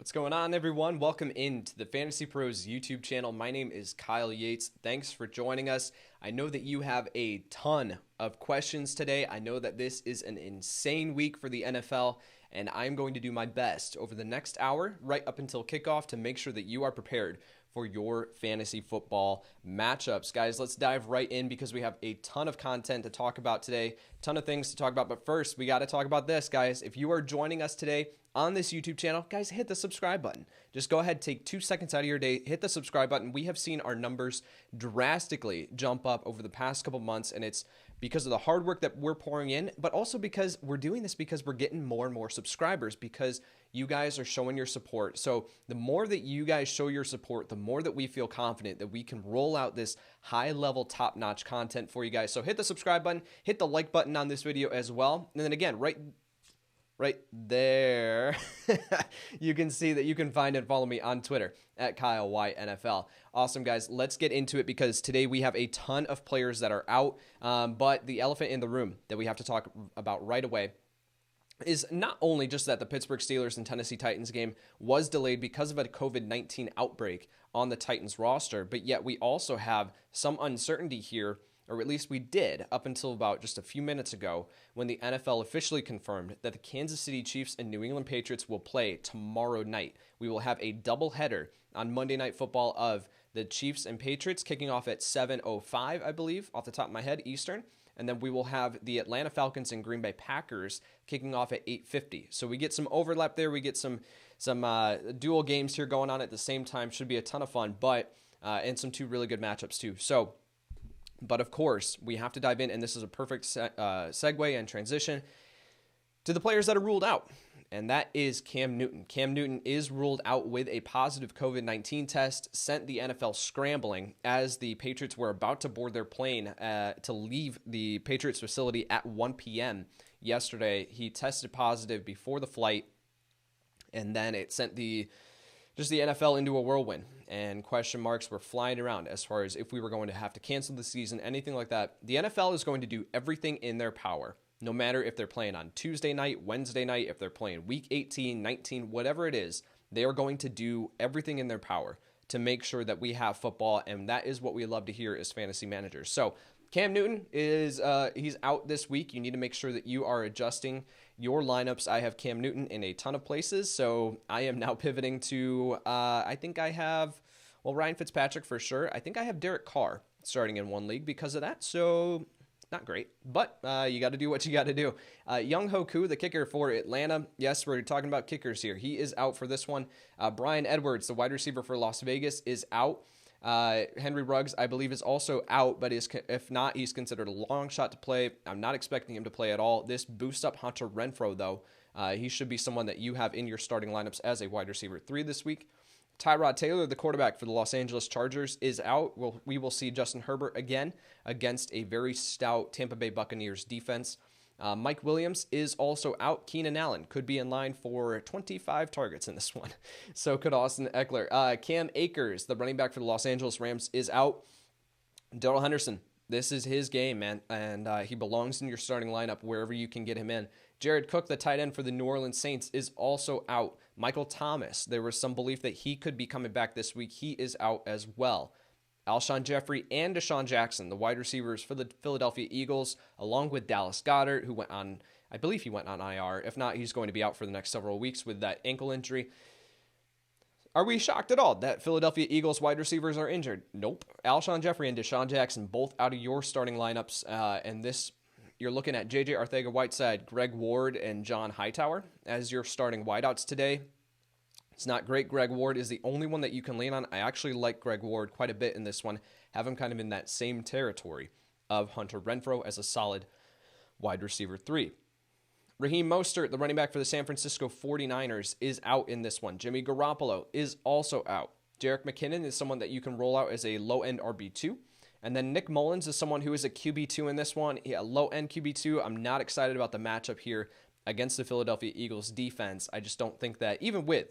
What's going on, everyone? Welcome into the Fantasy Pros YouTube channel. My name is Kyle Yates. Thanks for joining us. I know that you have a ton of questions today. I know that this is an insane week for the NFL, and I'm going to do my best over the next hour, right up until kickoff, to make sure that you are prepared for your fantasy football matchups. Guys, let's dive right in because we have a ton of content to talk about today, ton of things to talk about. But first, we got to talk about this, guys. If you are joining us today on this YouTube channel, guys, hit the subscribe button. Just go ahead, take 2 seconds out of your day, hit the subscribe button. We have seen our numbers drastically jump up over the past couple months, and it's because of the hard work that we're pouring in, but also because we're doing this because we're getting more and more subscribers, because you guys are showing your support. So the more that you guys show your support, the more that we feel confident that we can roll out this high-level, top-notch content for you guys. So hit the subscribe button, hit the like button on this video as well. And then again, right there, you can see that you can find and follow me on Twitter at KyleYNFL. Awesome, guys. Let's get into it because today we have a ton of players that are out, but the elephant in the room that we have to talk about right away is not only just that the Pittsburgh Steelers and Tennessee Titans game was delayed because of a COVID-19 outbreak on the Titans roster, but yet we also have some uncertainty here, or at least we did up until about just a few minutes ago when the NFL officially confirmed that the Kansas City Chiefs and New England Patriots will play tomorrow night. We will have a doubleheader on Monday Night Football of the Chiefs and Patriots kicking off at 7:05, I believe, off the top of my head, Eastern. And then we will have the Atlanta Falcons and Green Bay Packers kicking off at 8:50. So we get some overlap there. We get some dual games here going on at the same time. Should be a ton of fun, but and some two really good matchups too. So, but of course, we have to dive in, and this is a perfect segue and transition to the players that are ruled out, and that is Cam Newton. Cam Newton is ruled out with a positive COVID-19 test, sent the NFL scrambling as the Patriots were about to board their plane to leave the Patriots facility at 1 p.m. yesterday. He tested positive before the flight, and then it sent the NFL into a whirlwind, and question marks were flying around as far as if we were going to have to cancel the season, anything like that. The NFL is going to do everything in their power, no matter if they're playing on Tuesday night, Wednesday night, if they're playing week 18, 19, whatever it is, they are going to do everything in their power to make sure that we have football, and that is what we love to hear as fantasy managers. So Cam Newton is he's out this week. You need to make sure that you are adjusting your lineups. I have Cam Newton in a ton of places, so I am now pivoting to I think I have, well, Ryan Fitzpatrick for sure. I think I have Derek Carr starting in one league because of that, so not great, but you got to do what you got to do. Young Hoku, the kicker for Atlanta. Yes, we're talking about kickers here. He is out for this one. Brian Edwards, the wide receiver for Las Vegas, is out. Henry Ruggs, I believe, is also out, but if not, he's considered a long shot to play. I'm not expecting him to play at all. This boosts up Hunter Renfrow, though. He should be someone that you have in your starting lineups as a wide receiver 3 this week. Tyrod Taylor, the quarterback for the Los Angeles Chargers, is out. We will see Justin Herbert again against a very stout Tampa Bay Buccaneers defense. Mike Williams is also out. Keenan Allen could be in line for 25 targets in this one. So could Austin Eckler. Cam Akers, the running back for the Los Angeles Rams, is out. Darrell Henderson, this is his game, man, and he belongs in your starting lineup wherever you can get him in. Jared Cook, the tight end for the New Orleans Saints, is also out. Michael Thomas, there was some belief that he could be coming back this week. He is out as well. Alshon Jeffrey and Deshaun Jackson, the wide receivers for the Philadelphia Eagles, along with Dallas Goedert, who went on, I believe he went on IR. If not, he's going to be out for the next several weeks with that ankle injury. Are we shocked at all that Philadelphia Eagles wide receivers are injured? Nope. Alshon Jeffrey and Deshaun Jackson, both out of your starting lineups, and this, you're looking at J.J. Arcega-Whiteside, Greg Ward, and John Hightower as your starting wideouts today. It's not great. Greg Ward is the only one that you can lean on. I actually like Greg Ward quite a bit in this one. Have him kind of in that same territory of Hunter Renfrow as a solid wide receiver 3. Raheem Mostert, the running back for the San Francisco 49ers, is out in this one. Jimmy Garoppolo is also out. Jerick McKinnon is someone that you can roll out as a low-end RB2. And then Nick Mullins is someone who is a QB2 in this one. Yeah, low-end QB2. I'm not excited about the matchup here against the Philadelphia Eagles defense. I just don't think that, even with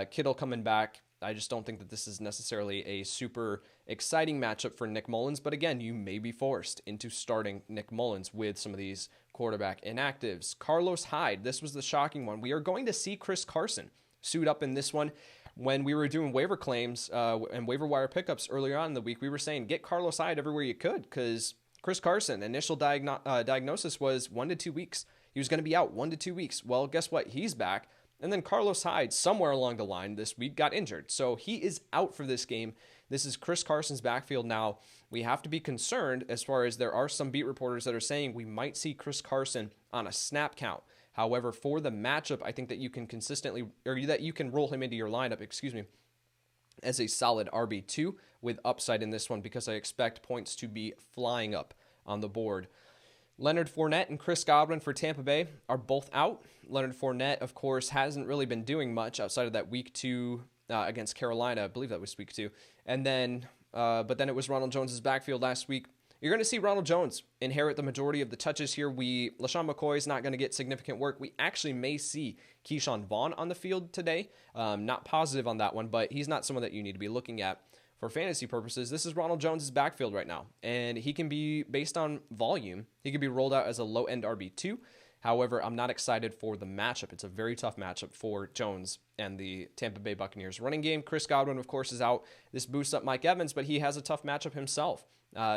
Kittle coming back, I just don't think that this is necessarily a super exciting matchup for Nick Mullins. But again, you may be forced into starting Nick Mullins with some of these quarterback inactives. Carlos Hyde, this was the shocking one. We are going to see Chris Carson suit up in this one. When we were doing waiver claims and waiver wire pickups earlier on in the week, we were saying get Carlos Hyde everywhere you could because Chris Carson, initial diagnosis was 1 to 2 weeks. He was going to be out 1 to 2 weeks. Well, guess what? He's back. And then Carlos Hyde, somewhere along the line this week, got injured. So he is out for this game. This is Chris Carson's backfield now. We have to be concerned as far as there are some beat reporters that are saying we might see Chris Carson on a snap count. However, for the matchup, I think that you can that you can roll him into your lineup, as a solid RB2 with upside in this one because I expect points to be flying up on the board. Leonard Fournette and Chris Godwin for Tampa Bay are both out. Leonard Fournette, of course, hasn't really been doing much outside of that week 2 against Carolina. I believe that was week 2. And then, but then it was Ronald Jones' backfield last week. You're going to see Ronald Jones inherit the majority of the touches here. LaShawn McCoy is not going to get significant work. We actually may see Keyshawn Vaughn on the field today. Not positive on that one, but he's not someone that you need to be looking at. For fantasy purposes, this is Ronald Jones' backfield right now, and he can be, based on volume, he can be rolled out as a low-end RB2. However, I'm not excited for the matchup. It's a very tough matchup for Jones and the Tampa Bay Buccaneers running game. Chris Godwin, of course, is out. This boosts up Mike Evans, but he has a tough matchup himself.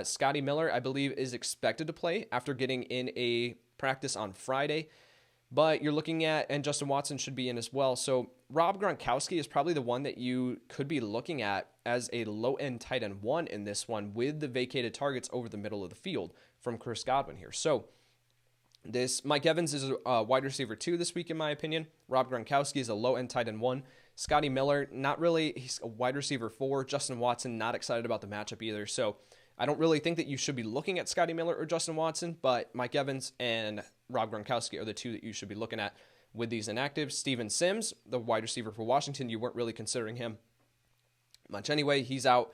Scotty Miller, I believe, is expected to play after getting in a practice on Friday. But you're looking at, and Justin Watson should be in as well. So Rob Gronkowski is probably the one that you could be looking at as a low-end tight end 1 in this one with the vacated targets over the middle of the field from Chris Godwin here. So this Mike Evans is a wide receiver 2 this week, in my opinion. Rob Gronkowski is a low-end tight end 1. Scotty Miller, not really. He's a wide receiver 4. Justin Watson, not excited about the matchup either. So I don't really think that you should be looking at Scotty Miller or Justin Watson, but Mike Evans and Rob Gronkowski are the 2 that you should be looking at with these inactives. Steven Sims, the wide receiver for Washington, you weren't really considering him much anyway. He's out.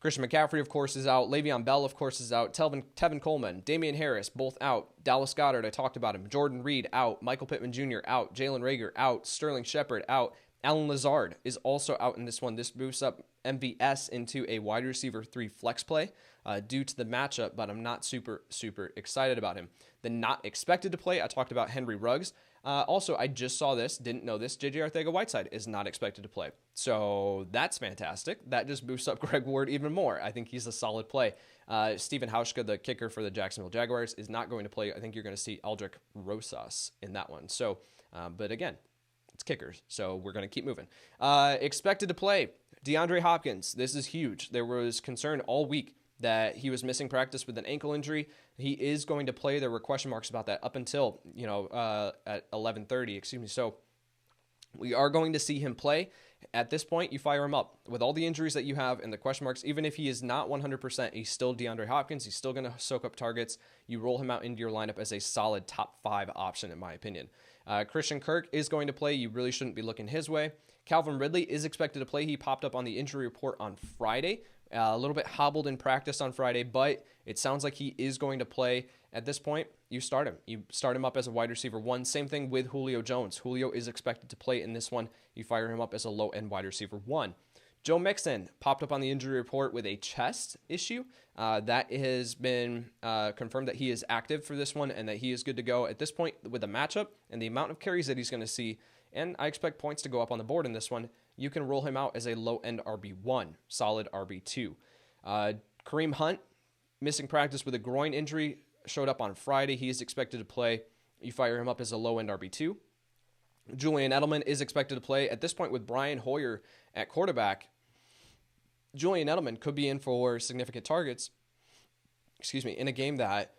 Christian McCaffrey, of course, is out. Le'Veon Bell, of course, is out. Tevin Coleman, Damian Harris, both out. Dallas Goedert, I talked about him. Jordan Reed, out. Michael Pittman Jr., out. Jalen Reagor, out. Sterling Shepard, out. Alan Lazard is also out in this one. This boosts up MVS into a wide receiver 3 flex play due to the matchup, but I'm not super excited about him. The not expected to play, I talked about Henry Ruggs. Also, I just saw this, didn't know this, J.J. Arcega-Whiteside is not expected to play. So that's fantastic. That just boosts up Greg Ward even more. I think he's a solid play. Stephen Hauschka, the kicker for the Jacksonville Jaguars, is not going to play. I think you're going to see Aldrick Rosas in that one. So, but again, it's kickers, so we're going to keep moving. Expected to play, DeAndre Hopkins. This is huge. There was concern all week that he was missing practice with an ankle injury. He is going to play. There were question marks about that up until, at 11:30, So we are going to see him play. At this point, you fire him up. With all the injuries that you have and the question marks, even if he is not 100%, he's still DeAndre Hopkins. He's still going to soak up targets. You roll him out into your lineup as a solid top 5 option, in my opinion. Christian Kirk is going to play. You really shouldn't be looking his way. Calvin Ridley is expected to play. He popped up on the injury report on Friday. A little bit hobbled in practice on Friday, but it sounds like he is going to play. At this point, you start him. You start him up as a wide receiver 1. Same thing with Julio Jones. Julio is expected to play in this one. You fire him up as a low-end wide receiver 1. Joe Mixon popped up on the injury report with a chest issue. That has been confirmed that he is active for this one and that he is good to go at this point with the matchup and the amount of carries that he's going to see. And I expect points to go up on the board in this one. You can roll him out as a low-end RB1, solid RB2. Kareem Hunt, missing practice with a groin injury, showed up on Friday. He is expected to play. You fire him up as a low-end RB2. Julian Edelman is expected to play. At this point, with Brian Hoyer at quarterback, Julian Edelman could be in for significant targets, in a game that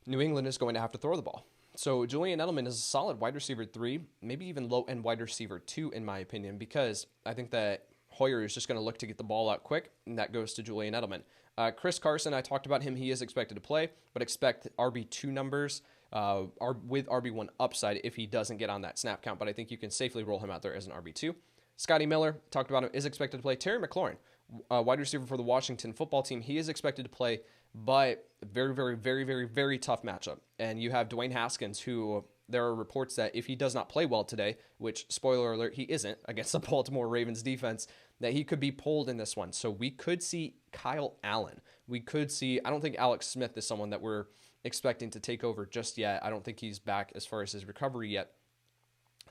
New England is going to have to throw the ball. So Julian Edelman is a solid wide receiver 3, maybe even low-end wide receiver 2, in my opinion, because I think that Hoyer is just going to look to get the ball out quick, and that goes to Julian Edelman. Chris Carson, I talked about him. He is expected to play, but expect RB2 numbers with RB1 upside if he doesn't get on that snap count, but I think you can safely roll him out there as an RB2. Scotty Miller, talked about him, is expected to play. Terry McLaurin, wide receiver for the Washington football team, he is expected to play, but very tough matchup. And you have Dwayne Haskins, who there are reports that if he does not play well today, which, spoiler alert, he isn't against the Baltimore Ravens defense, that he could be pulled in this one. So we could see Kyle Allen. We could see, I don't think Alex Smith is someone that we're expecting to take over just yet. I don't think he's back as far as his recovery yet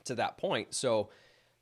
to that point. So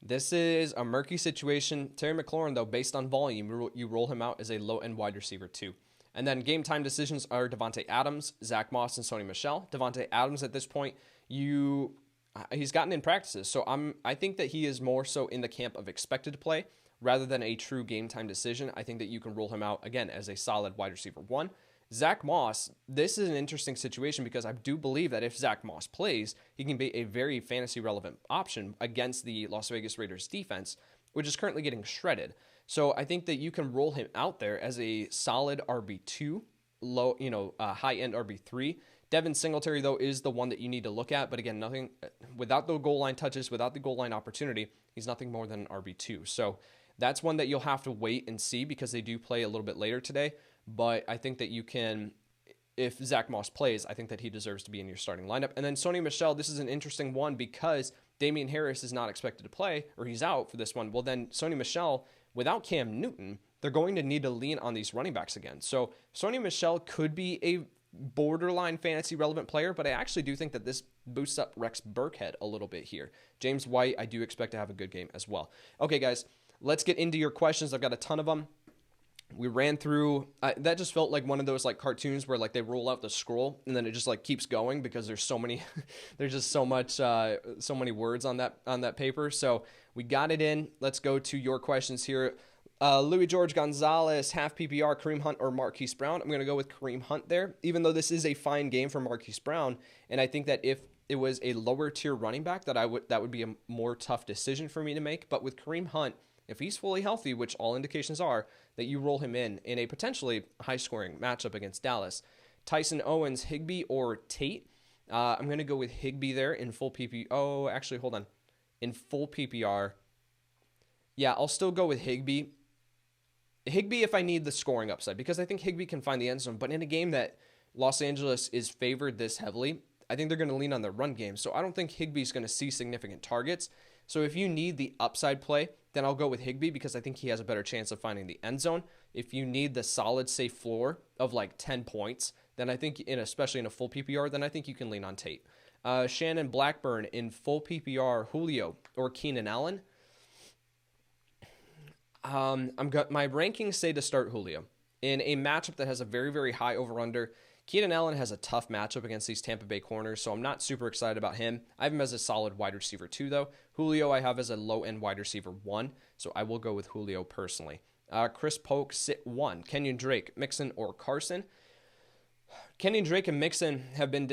This is a murky situation. Terry McLaurin, though, based on volume, you roll him out as a low-end wide receiver 2. And then game time decisions are Devonte Adams, Zack Moss, and Sony Michelle. Devonte Adams at this point, he's gotten in practices, so I think that he is more so in the camp of expected to play rather than a true game time decision. I think that you can roll him out again as a solid wide receiver 1. Zack Moss, this is an interesting situation because I do believe that if Zack Moss plays, he can be a very fantasy relevant option against the Las Vegas Raiders defense, which is currently getting shredded. So I think that you can roll him out there as a solid RB2, high-end RB3. Devin Singletary, though, is the one that you need to look at. But again, nothing without the goal line touches, without the goal line opportunity, he's nothing more than an RB2. So that's one that you'll have to wait and see because they do play a little bit later today. But I think that you can, if Zack Moss plays, I think that he deserves to be in your starting lineup. And then Sony Michelle, this is an interesting one because Damian Harris is not expected to play, or he's out for this one. Well, then Sony Michelle, without Cam Newton, they're going to need to lean on these running backs again. So Sony Michelle could be a borderline fantasy relevant player, but I actually do think that this boosts up Rex Burkhead a little bit here. James White, I do expect to have a good game as well. Okay, guys, let's get into your questions. I've got a ton of them. We ran through, that just felt like one of those like cartoons where like they roll out the scroll and then it just like keeps going because there's so many, there's just so many words on that paper. So we got it in. Let's go to your questions here. Louis George Gonzalez, half PPR, Kareem Hunt or Marquis Brown. I'm going to go with Kareem Hunt there, even though this is a fine game for Marquis Brown. And I think that if it was a lower tier running back, that would be a more tough decision for me to make. But with Kareem Hunt, if he's fully healthy, which all indications are, that you roll him in a potentially high-scoring matchup against Dallas. Tyson Owens, Higbee, or Tate. I'm going to go with Higbee there in full PPR. Oh, actually, hold on. In full PPR. Yeah, I'll still go with Higbee. Higbee if I need the scoring upside, because I think Higbee can find the end zone. But in a game that Los Angeles is favored this heavily, I think they're going to lean on their run game. So I don't think Higbee's going to see significant targets. So if you need the upside play, then I'll go with Higbee because I think he has a better chance of finding the end zone. If you need the solid safe floor of like 10 points, then I think, especially in a full PPR, then I think you can lean on Tate. Shannon Blackburn in full PPR, Julio or Keenan Allen. My rankings say to start Julio in a matchup that has a very, very high over-under. Keenan Allen has a tough matchup against these Tampa Bay corners, so I'm not super excited about him. I have him as a solid wide receiver 2, though. Julio I have as a low-end wide receiver 1, so I will go with Julio personally. Chris Polk, sit 1. Kenyon Drake, Mixon, or Carson. Kenyon Drake and Mixon have been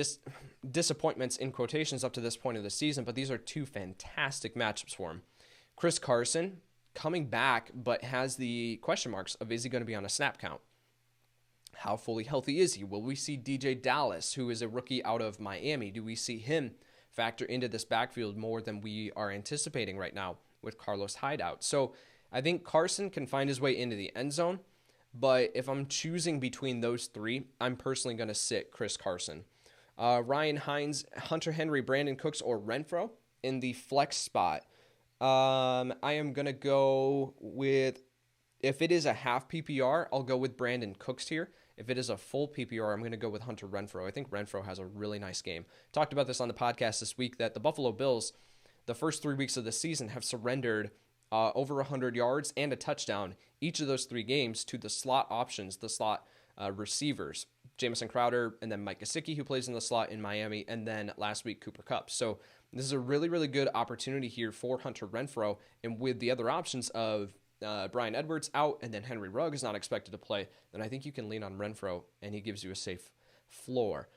disappointments in quotations up to this point of the season, but these are two fantastic matchups for him. Chris Carson, coming back, but has the question marks of is he going to be on a snap count? How fully healthy is he? Will we see DJ Dallas, who is a rookie out of Miami? Do we see him factor into this backfield more than we are anticipating right now with Carlos Hyde out? So I think Carson can find his way into the end zone, but if I'm choosing between those three, I'm personally going to sit Chris Carson. Ryan Hines, Hunter Henry, Brandon Cooks, or Renfro in the flex spot. I am going to go with, if it is a half PPR, I'll go with Brandon Cooks here. If it is a full PPR, I'm going to go with Hunter Renfro. I think Renfro has a really nice game. Talked about this on the podcast this week that the Buffalo Bills, the first 3 weeks of the season, have surrendered over 100 yards and a touchdown each of those 3 games to the slot options, the slot receivers, Jamison Crowder, and then Mike Gesicki, who plays in the slot in Miami, and then last week Cooper Kupp. So this is a really, really good opportunity here for Hunter Renfro, and with the other options of Bryan Edwards out and then Henry Rugg is not expected to play, then I think you can lean on Renfro, and he gives you a safe floor.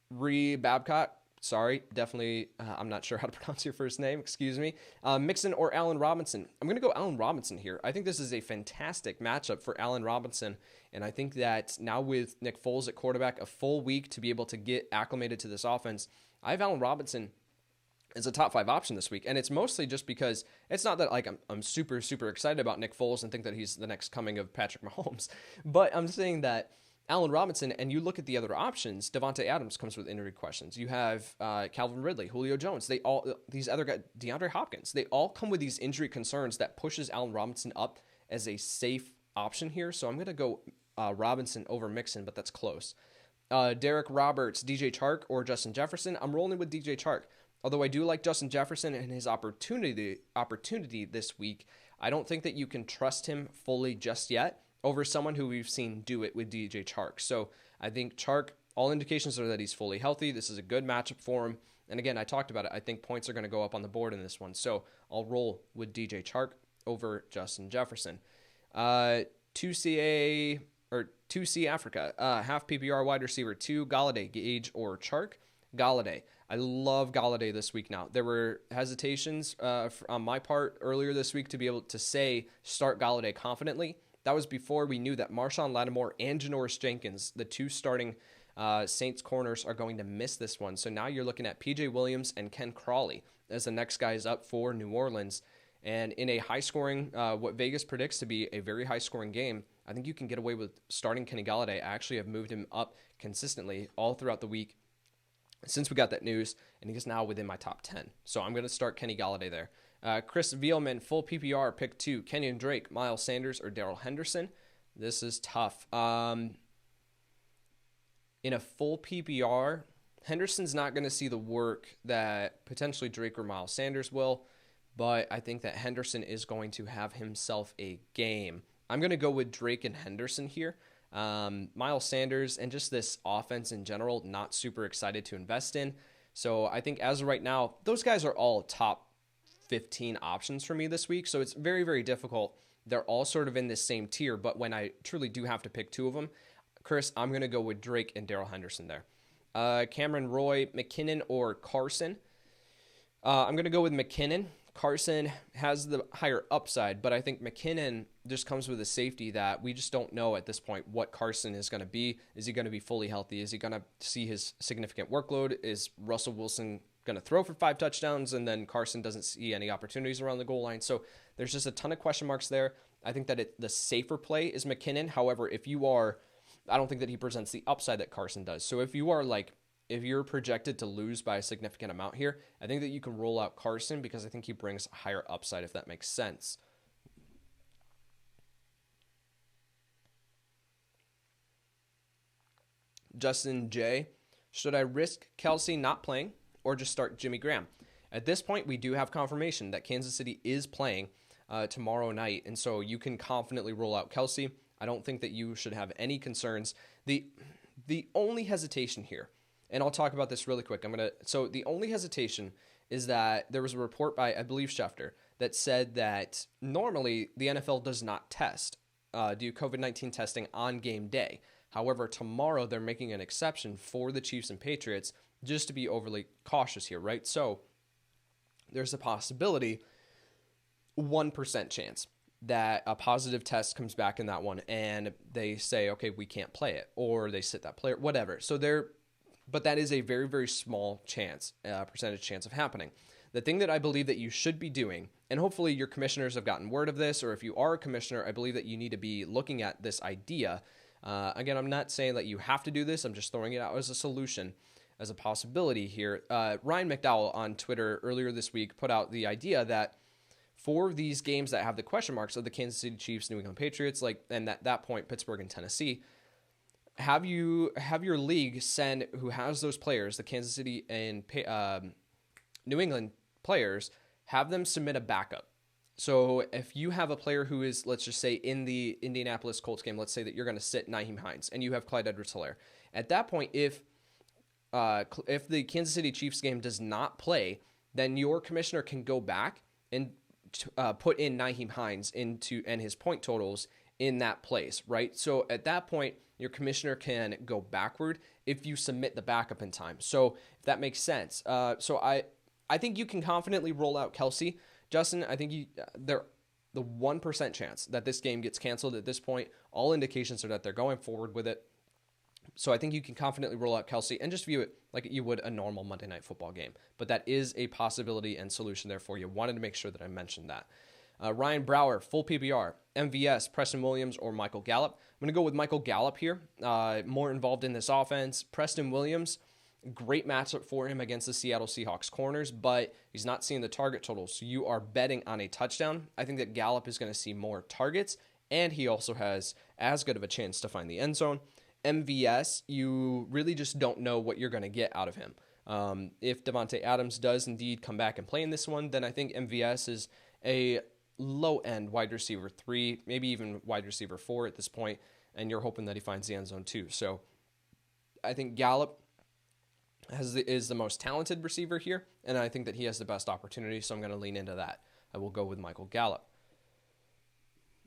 Babcock, sorry, definitely, I'm not sure how to pronounce your first name, excuse me. Mixon or Allen Robinson? I'm going to go Allen Robinson here. I think this is a fantastic matchup for Allen Robinson, and I think that now with Nick Foles at quarterback, a full week to be able to get acclimated to this offense, I have Allen Robinson as a top 5 option this week, and it's mostly just because it's not that like I'm super, super excited about Nick Foles and think that he's the next coming of Patrick Mahomes, but I'm saying that Allen Robinson, and you look at the other options, Devonte Adams comes with injury questions. You have Calvin Ridley, Julio Jones. These other guys, Deandre Hopkins, they all come with these injury concerns that pushes Allen Robinson up as a safe option here. So I'm going to go Robinson over Mixon, but that's close. Derek Roberts, DJ Chark, or Justin Jefferson. I'm rolling with DJ Chark. although I do like Justin Jefferson and his opportunity this week, I don't think that you can trust him fully just yet over someone who we've seen do it with DJ Chark. So I think Chark, all indications are that he's fully healthy. This is a good matchup for him. And again, I talked about it. I think points are going to go up on the board in this one. So I'll roll with DJ Chark over Justin Jefferson. 2C Africa, half PPR wide receiver 2, Galladay, Gage, or Chark. Galladay. I love Galladay this week now. There were hesitations on my part earlier this week to be able to say start Galladay confidently. That was before we knew that Marshawn Lattimore and Janoris Jenkins, the two starting Saints corners, are going to miss this one. So now you're looking at PJ Williams and Ken Crawley as the next guys up for New Orleans. And in a high-scoring, what Vegas predicts to be a very high-scoring game, I think you can get away with starting Kenny Galladay. I actually have moved him up consistently all throughout the week since we got that news, and he is now within my top 10. So I'm going to start Kenny Galladay there. Chris Vielman, full PPR, pick 2, Kenyon Drake, Miles Sanders, or Darrell Henderson. This is tough. In a full PPR, Henderson's not going to see the work that potentially Drake or Miles Sanders will, but I think that Henderson is going to have himself a game. I'm going to go with Drake and Henderson here. Miles Sanders and just this offense in general, not super excited to invest in. So I think as of right now, those guys are all top 15 options for me this week. So it's very, very difficult. They're all sort of in this same tier, but when I truly do have to pick two of them, Chris, I'm going to go with Drake and Darrell Henderson there. Cameron Roy, McKinnon, or Carson. I'm going to go with McKinnon. Carson has the higher upside, but I think McKinnon just comes with a safety that we just don't know at this point what Carson is going to be. Is he going to be fully healthy? Is he going to see his significant workload? Is Russell Wilson going to throw for 5 touchdowns and then Carson doesn't see any opportunities around the goal line? So there's just a ton of question marks there. I think that the safer play is McKinnon. However, I don't think that he presents the upside that Carson does. So if you're projected to lose by a significant amount here, I think that you can roll out Carson because I think he brings a higher upside, if that makes sense. Justin J. Should I risk Kelsey not playing or just start Jimmy Graham? At this point, we do have confirmation that Kansas City is playing tomorrow night, and so you can confidently roll out Kelsey. I don't think that you should have any concerns. The only hesitation here, and I'll talk about this really quick. So the only hesitation is that there was a report by, I believe, Schefter that said that normally the NFL does not do COVID-19 testing on game day. However, tomorrow they're making an exception for the Chiefs and Patriots just to be overly cautious here, right? So there's a possibility, 1% chance, that a positive test comes back in that one and they say, okay, we can't play it, or they sit that player, whatever. But that is a very, very small chance, percentage chance of happening. The thing that I believe that you should be doing, and hopefully your commissioners have gotten word of this, or if you are a commissioner, I believe that you need to be looking at this idea. Again, I'm not saying that you have to do this. I'm just throwing it out as a solution, as a possibility here. Ryan McDowell on Twitter earlier this week put out the idea that for these games that have the question marks of the Kansas City Chiefs, New England Patriots, and at that point, Pittsburgh and Tennessee, have your league send who has those players, the Kansas City and New England players, have them submit a backup. So if you have a player who is, let's just say, in the Indianapolis Colts game, let's say that you're going to sit Nyheim Hines and you have Clyde Edwards-Helaire. At that point, if the Kansas City Chiefs game does not play, then your commissioner can go back and put in Nyheim Hines and his point totals in that place, right? So at that point, your commissioner can go backward if you submit the backup in time. So if that makes sense. So I think you can confidently roll out Kelsey. Justin, I think the 1% chance that this game gets canceled at this point, all indications are that they're going forward with it. So I think you can confidently roll out Kelsey and just view it like you would a normal Monday Night Football game. But that is a possibility and solution there for you. Wanted to make sure that I mentioned that. Ryan Brower, full PPR, MVS, Preston Williams, or Michael Gallup. I'm going to go with Michael Gallup here, more involved in this offense. Preston Williams, great matchup for him against the Seattle Seahawks corners, but he's not seeing the target totals. So you are betting on a touchdown. I think that Gallup is going to see more targets, and he also has as good of a chance to find the end zone. MVS, you really just don't know what you're going to get out of him. If Devonte Adams does indeed come back and play in this one, then I think MVS is a low-end wide receiver 3, maybe even wide receiver 4 at this point, and you're hoping that he finds the end zone too. So I think Gallup is the most talented receiver here, and I think that he has the best opportunity, so I'm going to lean into that. I will go with Michael Gallup.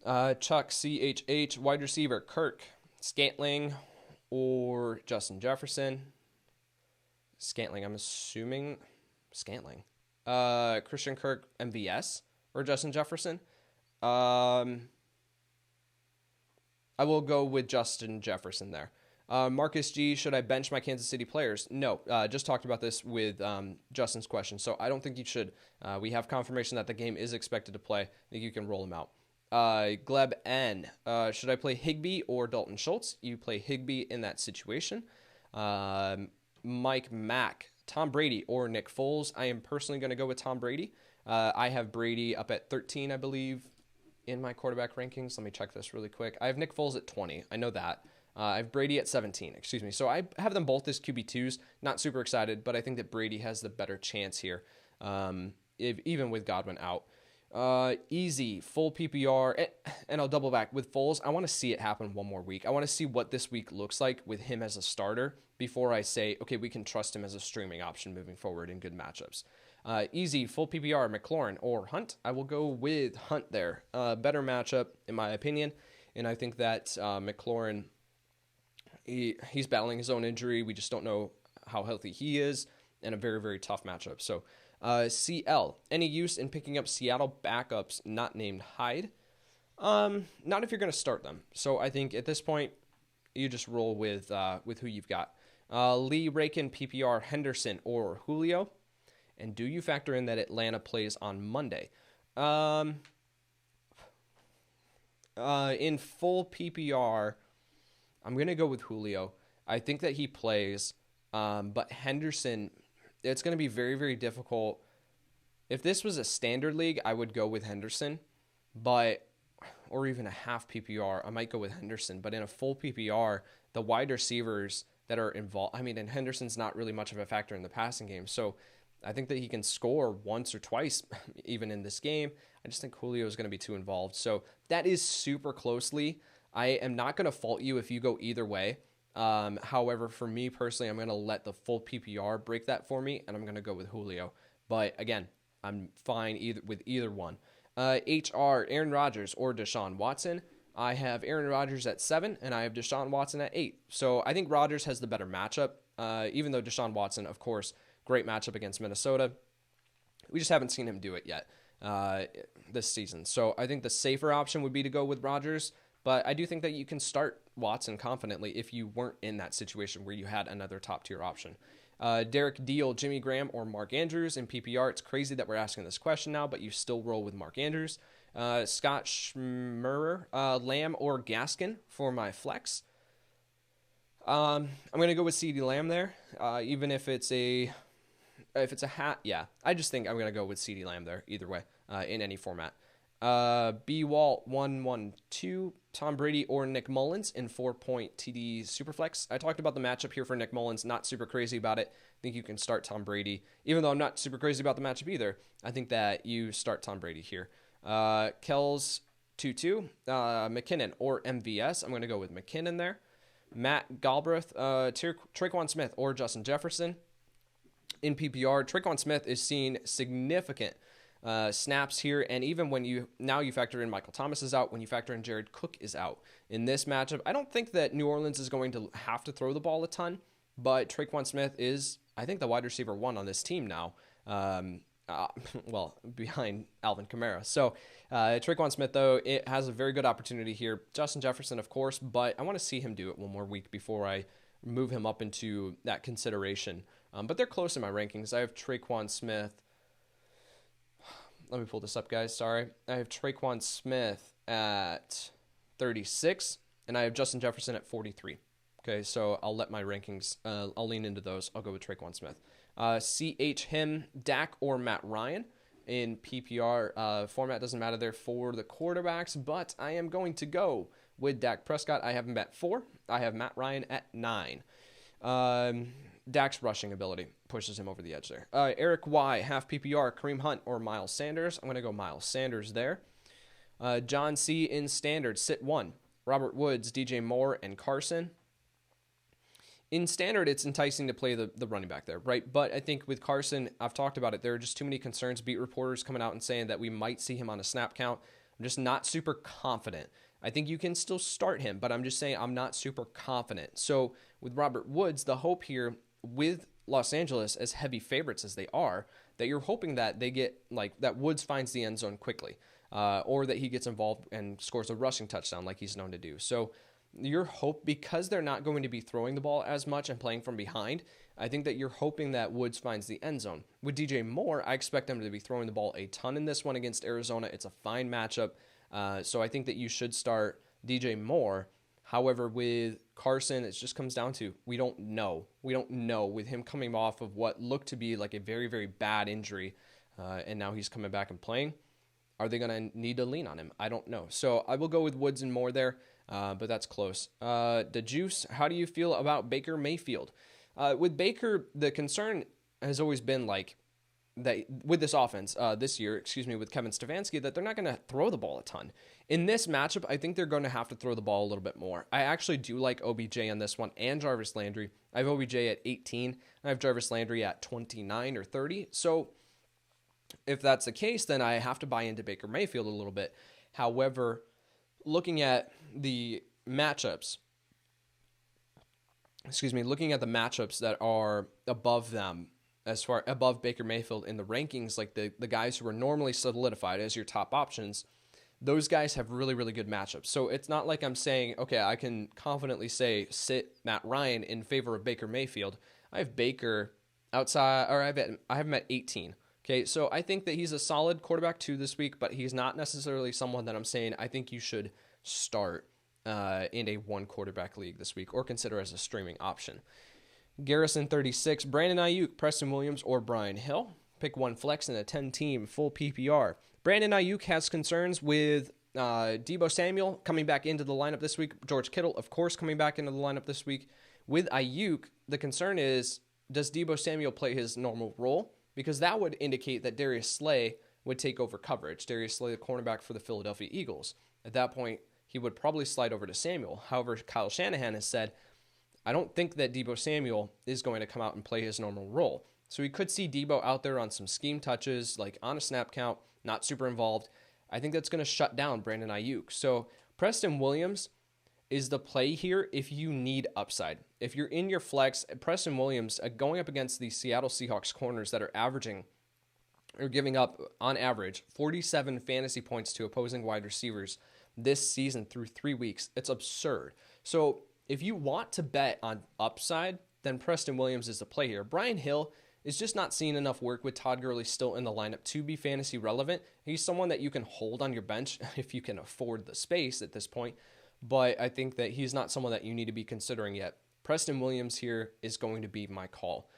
Chuck, CHH, wide receiver, Kirk, Scantling, or Justin Jefferson. Scantling, I'm assuming. Scantling. Christian Kirk, MVS, or Justin Jefferson. I will go with Justin Jefferson there. Marcus G, should I bench my Kansas City players? No, just talked about this with Justin's question, so I don't think you should. We have confirmation that the game is expected to play. I think you can roll them out. Gleb N, should I play Higbee or Dalton Schultz? You play Higbee in that situation. Mike Mack, Tom Brady or Nick Foles? I am personally going to go with Tom Brady. I have Brady up at 13, I believe, in my quarterback rankings. Let me check this really quick. I have Nick Foles at 20. I know that. I have Brady at 17, excuse me. So I have them both as QB2s. Not super excited, but I think that Brady has the better chance here, even with Godwin out. Easy, full PPR, and I'll double back with Foles. I want to see it happen one more week. I want to see what this week looks like with him as a starter before I say, okay, we can trust him as a streaming option moving forward in good matchups. Easy, full PPR, McLaurin or Hunt. I will go with Hunt there. Better matchup, in my opinion, and I think that McLaurin, he's battling his own injury. We just don't know how healthy he is, and a very, very tough matchup. So, CL, any use in picking up Seattle backups not named Hyde? Not if you're going to start them. So I think at this point, you just roll with who you've got. Lee, Rakin, PPR, Henderson, or Julio. And do you factor in that Atlanta plays on Monday? In full PPR, I'm going to go with Julio. I think that he plays, but Henderson, it's going to be very, very difficult. If this was a standard league, I would go with Henderson, or even a half PPR, I might go with Henderson. But in a full PPR, the wide receivers that are involved, and Henderson's not really much of a factor in the passing game. So I think that he can score once or twice, even in this game. I just think Julio is going to be too involved. So that is super closely. I am not going to fault you if you go either way. However, for me personally, I'm going to let the full PPR break that for me, and I'm going to go with Julio. But again, I'm fine with either one. HR, Aaron Rodgers or Deshaun Watson. I have Aaron Rodgers at 7, and I have Deshaun Watson at 8. So I think Rodgers has the better matchup, even though Deshaun Watson, of course, great matchup against Minnesota. We just haven't seen him do it yet this season. So I think the safer option would be to go with Rodgers. But I do think that you can start Watson confidently if you weren't in that situation where you had another top-tier option. Derek Deal, Jimmy Graham, or Mark Andrews in PPR. It's crazy that we're asking this question now, but you still roll with Mark Andrews. Scott Schmerer, Lamb, or Gaskin for my flex. I'm going to go with CeeDee Lamb there, even if it's a hat. Yeah, I just think I'm going to go with CeeDee Lamb there either way in any format. B Walt 112, Tom Brady or Nick Mullins in 4-point TD Superflex. I talked about the matchup here for Nick Mullins, not super crazy about it. I think you can start Tom Brady, even though I'm not super crazy about the matchup either. I think that you start Tom Brady here. Kells 22, McKinnon or MVS. I'm going to go with McKinnon there. Matt Galbraith, Traquan Smith or Justin Jefferson in PPR. Traquan Smith is seeing significant snaps here, and even when you factor in Michael Thomas is out, when you factor in Jared Cook is out in this matchup, I don't think that New Orleans is going to have to throw the ball a ton, but Traquan Smith is, I think, the wide receiver 1 on this team now, behind Alvin Kamara. So Traquan Smith, though, it has a very good opportunity here. Justin Jefferson, of course, but I want to see him do it one more week before I move him up into that consideration. But they're close in my rankings. I have Traquan Smith. Let me pull this up, guys. Sorry. I have Traquan Smith at 36, and I have Justin Jefferson at 43. Okay, so I'll let my rankings, I'll lean into those. I'll go with Traquan Smith. CH him, Dak or Matt Ryan in PPR format. Doesn't matter there for the quarterbacks, but I am going to go with Dak Prescott. I have him at 4. I have Matt Ryan at 9. Dak's rushing ability pushes him over the edge there. Eric Y, half PPR, Kareem Hunt or Miles Sanders. I'm going to go Miles Sanders there. John C in standard, sit 1. Robert Woods, DJ Moore, and Carson. In standard, it's enticing to play the running back there, right? But I think with Carson, I've talked about it. There are just too many concerns. Beat reporters coming out and saying that we might see him on a snap count. I'm just not super confident. I think you can still start him, but I'm just saying I'm not super confident. So with Robert Woods, the hope here with Los Angeles, as heavy favorites as they are, that you're hoping that they get, like, that Woods finds the end zone quickly, or that he gets involved and scores a rushing touchdown like he's known to do. So your hope, because they're not going to be throwing the ball as much and playing from behind, I think that you're hoping that Woods finds the end zone. With DJ Moore, I expect him to be throwing the ball a ton in this one against Arizona. It's a fine matchup. So I think that you should start DJ Moore. However, with Carson, it just comes down to we don't know. We don't know with him coming off of what looked to be like a very, very bad injury, and now he's coming back and playing. Are they going to need to lean on him? I don't know. So I will go with Woods and Moore there, but that's close. The Juice, how do you feel about Baker Mayfield? With Baker, the concern has always been like that with this offense this year, with Kevin Stefanski, that they're not going to throw the ball a ton. In this matchup, I think they're going to have to throw the ball a little bit more. I actually do like OBJ on this one and Jarvis Landry. I have OBJ at 18, and I have Jarvis Landry at 29 or 30. So if that's the case, then I have to buy into Baker Mayfield a little bit. However, looking at the matchups, that are above them, as far above Baker Mayfield in the rankings, like the guys who are normally solidified as your top options, those guys have really, really good matchups. So it's not like I'm saying, okay, I can confidently say sit Matt Ryan in favor of Baker Mayfield. I have Baker outside, or I have him at 18. Okay, so I think that he's a solid quarterback 2 this week, but he's not necessarily someone that I'm saying I think you should start in a 1 quarterback league this week or consider as a streaming option. Garrison 36, Brandon Ayuk, Preston Williams, or Brian Hill. Pick 1 flex in a 10-team full PPR. Brandon Ayuk has concerns with Deebo Samuel coming back into the lineup this week. George Kittle, of course, coming back into the lineup this week. With Ayuk, the concern is, does Deebo Samuel play his normal role? Because that would indicate that Darius Slay would take over coverage. Darius Slay, the cornerback for the Philadelphia Eagles. At that point, he would probably slide over to Samuel. However, Kyle Shanahan has said, I don't think that Deebo Samuel is going to come out and play his normal role. So we could see Deebo out there on some scheme touches, like on a snap count, not super involved. I think that's going to shut down Brandon Ayuk. So Preston Williams is the play here if you need upside. If you're in your flex, Preston Williams going up against the Seattle Seahawks corners that are giving up on average 47 fantasy points to opposing wide receivers this season through 3 weeks. It's absurd. So if you want to bet on upside, then Preston Williams is the play here. Brian Hill is just not seeing enough work with Todd Gurley still in the lineup to be fantasy relevant. He's someone that you can hold on your bench if you can afford the space at this point, but I think that he's not someone that you need to be considering yet. Preston Williams here is going to be my call.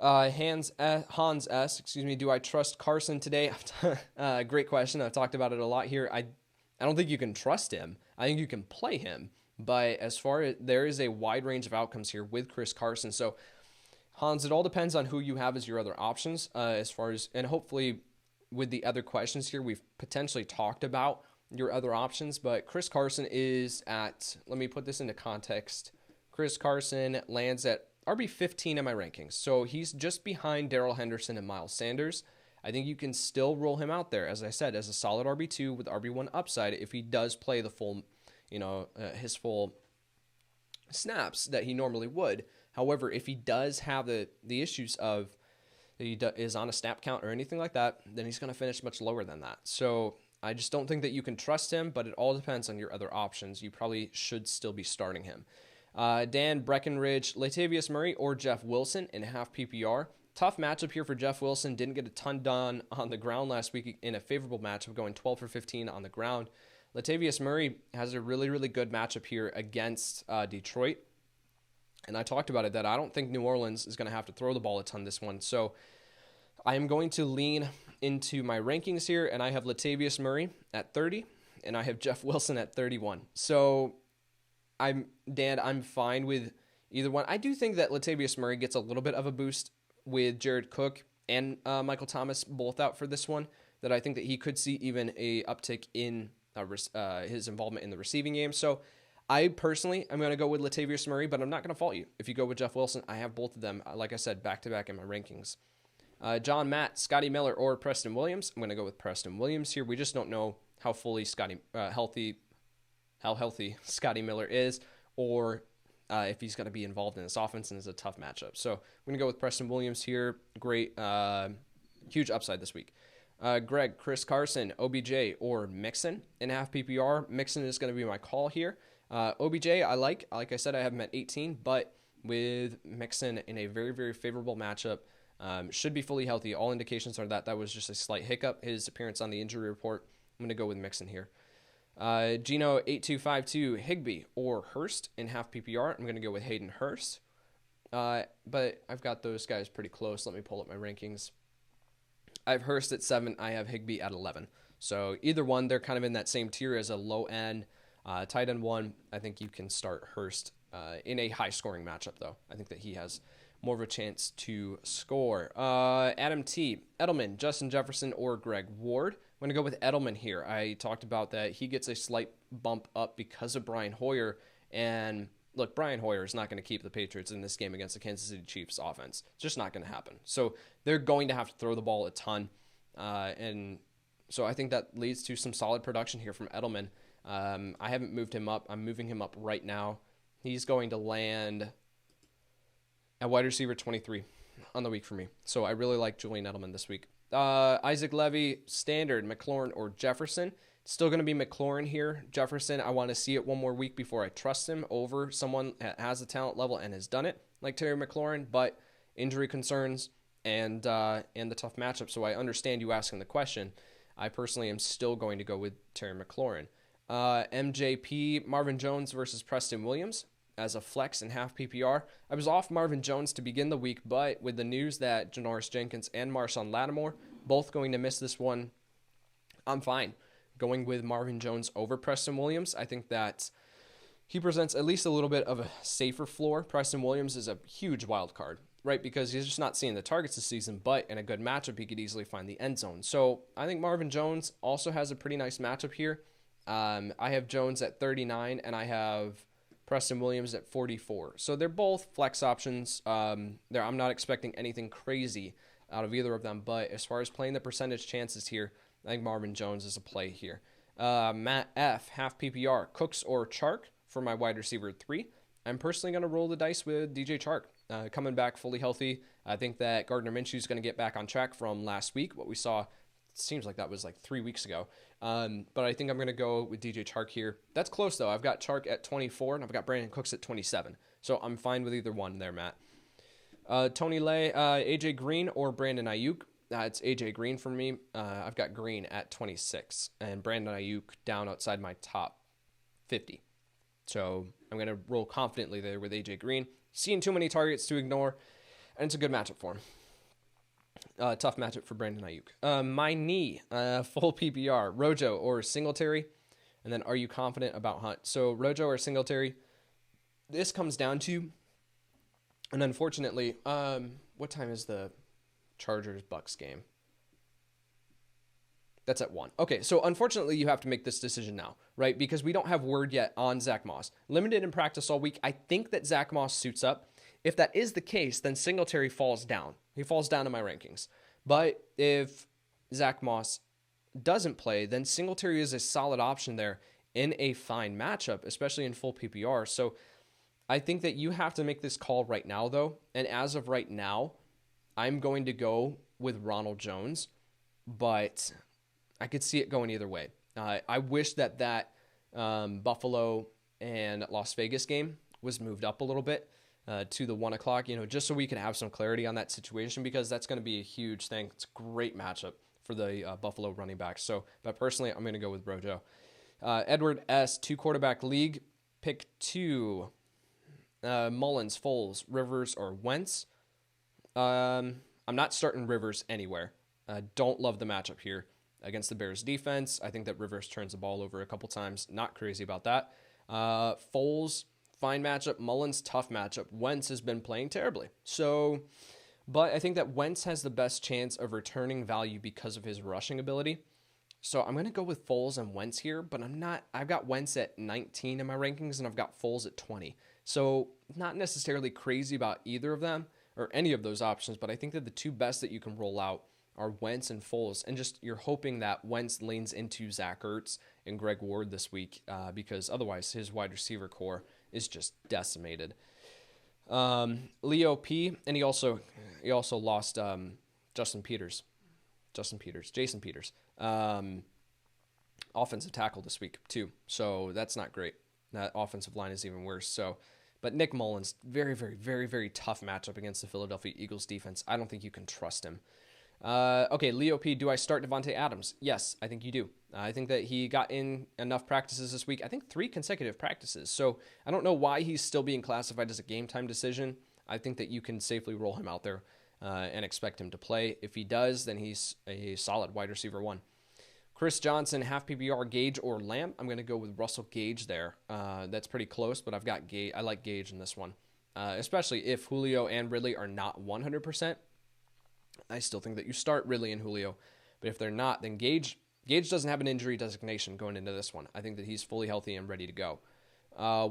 Hans S, do I trust Carson today? Great question. I've talked about it a lot here. I don't think you can trust him. I think you can play him, but as far as there is a wide range of outcomes here with Chris Carson. So Hans, it all depends on who you have as your other options, and hopefully with the other questions here, we've potentially talked about your other options, but Chris Carson is at, let me put this into context. Chris Carson lands at RB15 in my rankings. So he's just behind Darrell Henderson and Miles Sanders. I think you can still roll him out there, as I said, as a solid RB2 with RB1 upside if he does play the full, his full snaps that he normally would. However, if he does have the issues of he is on a snap count or anything like that, then he's going to finish much lower than that. So I just don't think that you can trust him, but it all depends on your other options. You probably should still be starting him. Dan Breckenridge, Latavius Murray, or Jeff Wilson in half PPR. Tough matchup here for Jeff Wilson. Didn't get a ton done on the ground last week in a favorable matchup, going 12 for 15 on the ground. Latavius Murray has a really, really good matchup here against Detroit. And I talked about it, that I don't think New Orleans is going to have to throw the ball a ton this one. So I am going to lean into my rankings here, and I have Latavius Murray at 30, and I have Jeff Wilson at 31. So I'm fine with, either one. I do think that Latavius Murray gets a little bit of a boost with Jared Cook and Michael Thomas both out for this one, that I think that he could see even a uptick in his involvement in the receiving game. So I personally am going to go with Latavius Murray, but I'm not going to fault you. If you go with Jeff Wilson, I have both of them, like I said, back-to-back in my rankings. John Matt, Scotty Miller, or Preston Williams. I'm going to go with Preston Williams here. We just don't know how fully healthy Scotty Miller is, or if he's going to be involved in this offense, and it's a tough matchup. So I'm going to go with Preston Williams here. Great, huge upside this week. Greg, Chris Carson, OBJ, or Mixon in half PPR. Mixon is going to be my call here. OBJ, I like I said, I have him at 18, but with Mixon in a very, very favorable matchup, should be fully healthy. All indications are that was just a slight hiccup, his appearance on the injury report. I'm going to go with Mixon here. Gino 8252, Higbee or Hurst in half PPR. I'm going to go with Hayden Hurst. But I've got those guys pretty close. Let me pull up my rankings. I have Hurst at 7. I have Higbee at 11. So either one, they're kind of in that same tier as a low end. Tight end 1, I think you can start Hurst in a high scoring matchup, though. I think that he has more of a chance to score. Adam T, Edelman, Justin Jefferson, or Greg Ward. I'm going to go with Edelman here. I talked about that he gets a slight bump up because of Brian Hoyer. And look, Brian Hoyer is not going to keep the Patriots in this game against the Kansas City Chiefs offense. It's just not going to happen. So they're going to have to throw the ball a ton. And so I think that leads to some solid production here from Edelman. I haven't moved him up. I'm moving him up right now. He's going to land at wide receiver 23 on the week for me. So I really like Julian Edelman this week. Isaac Levy, Standard, McLaurin, or Jefferson. Still going to be McLaurin here. Jefferson, I want to see it one more week before I trust him over someone that has the talent level and has done it, like Terry McLaurin, but injury concerns and the tough matchup. So I understand you asking the question. I personally am still going to go with Terry McLaurin. MJP, Marvin Jones versus Preston Williams as a flex in half PPR. I was off Marvin Jones to begin the week, but with the news that Janoris Jenkins and Marshawn Lattimore both going to miss this one, I'm fine going with Marvin Jones over Preston Williams. I think that he presents at least a little bit of a safer floor. Preston Williams is a huge wild card, right? Because he's just not seeing the targets this season, but in a good matchup, he could easily find the end zone. So I think Marvin Jones also has a pretty nice matchup here. I have Jones at 39, and I have Preston Williams at 44. So they're both flex options. I'm not expecting anything crazy out of either of them, but as far as playing the percentage chances here, I think Marvin Jones is a play here. Matt F, half PPR, Cooks or Chark for my wide receiver 3. I'm personally going to roll the dice with DJ Chark. Coming back fully healthy. I think that Gardner Minshew is going to get back on track from last week. What we saw seems like that was like 3 weeks ago. But I think I'm going to go with DJ Chark here. That's close, though. I've got Chark at 24, and I've got Brandon Cooks at 27. So I'm fine with either one there, Matt. Tony Lay, AJ Green, or Brandon Ayuk. It's AJ Green for me. I've got Green at 26, and Brandon Ayuk down outside my top 50. So I'm going to roll confidently there with AJ Green. Seeing too many targets to ignore, and it's a good matchup for him. Tough matchup for Brandon Ayuk. My knee, full PPR, Rojo or Singletary, and then are you confident about Hunt? So Rojo or Singletary, this comes down to, and unfortunately, what time is the Chargers-Bucks game? That's at 1. Okay, so unfortunately, you have to make this decision now, right? Because we don't have word yet on Zack Moss. Limited in practice all week. I think that Zack Moss suits up. If that is the case, then Singletary falls down. He falls down in my rankings. But if Zack Moss doesn't play, then Singletary is a solid option there in a fine matchup, especially in full PPR. So I think that you have to make this call right now, though. And as of right now, I'm going to go with Ronald Jones, but I could see it going either way. I wish that Buffalo and Las Vegas game was moved up a little bit to the 1 o'clock, just so we can have some clarity on that situation, because that's going to be a huge thing. It's a great matchup for the Buffalo running backs. So, but personally, I'm going to go with Rojo. Edward S, 2-quarterback league, pick 2. Mullins, Foles, Rivers, or Wentz. I'm not starting Rivers anywhere. Don't love the matchup here against the Bears defense. I think that Rivers turns the ball over a couple times. Not crazy about that. Foles, fine matchup. Mullins, tough matchup. Wentz has been playing terribly. So, but I think that Wentz has the best chance of returning value because of his rushing ability. So I'm going to go with Foles and Wentz here, but I've got Wentz at 19 in my rankings and I've got Foles at 20. So not necessarily crazy about either of them or any of those options, but I think that the two best that you can roll out are Wentz and Foles, and just you're hoping that Wentz leans into Zach Ertz and Greg Ward this week because otherwise his wide receiver core is just decimated. Leo P, and he also lost Jason Peters, offensive tackle this week too. So that's not great. That offensive line is even worse. So, but Nick Mullins, very, very, very, very tough matchup against the Philadelphia Eagles defense. I don't think you can trust him. Okay, Leo P, do I start Devonte Adams? Yes, I think you do. I think that he got in enough practices this week. I think 3 consecutive practices. So I don't know why he's still being classified as a game time decision. I think that you can safely roll him out there and expect him to play. If he does, then he's a solid wide receiver 1. Chris Johnson, half PPR, Gage or Lamb. I'm going to go with Russell Gage there. That's pretty close, but I've got Gage. I like Gage in this one, especially if Julio and Ridley are not 100%. I still think that you start Ridley and Julio, but if they're not, then Gage doesn't have an injury designation going into this one. I think that he's fully healthy and ready to go.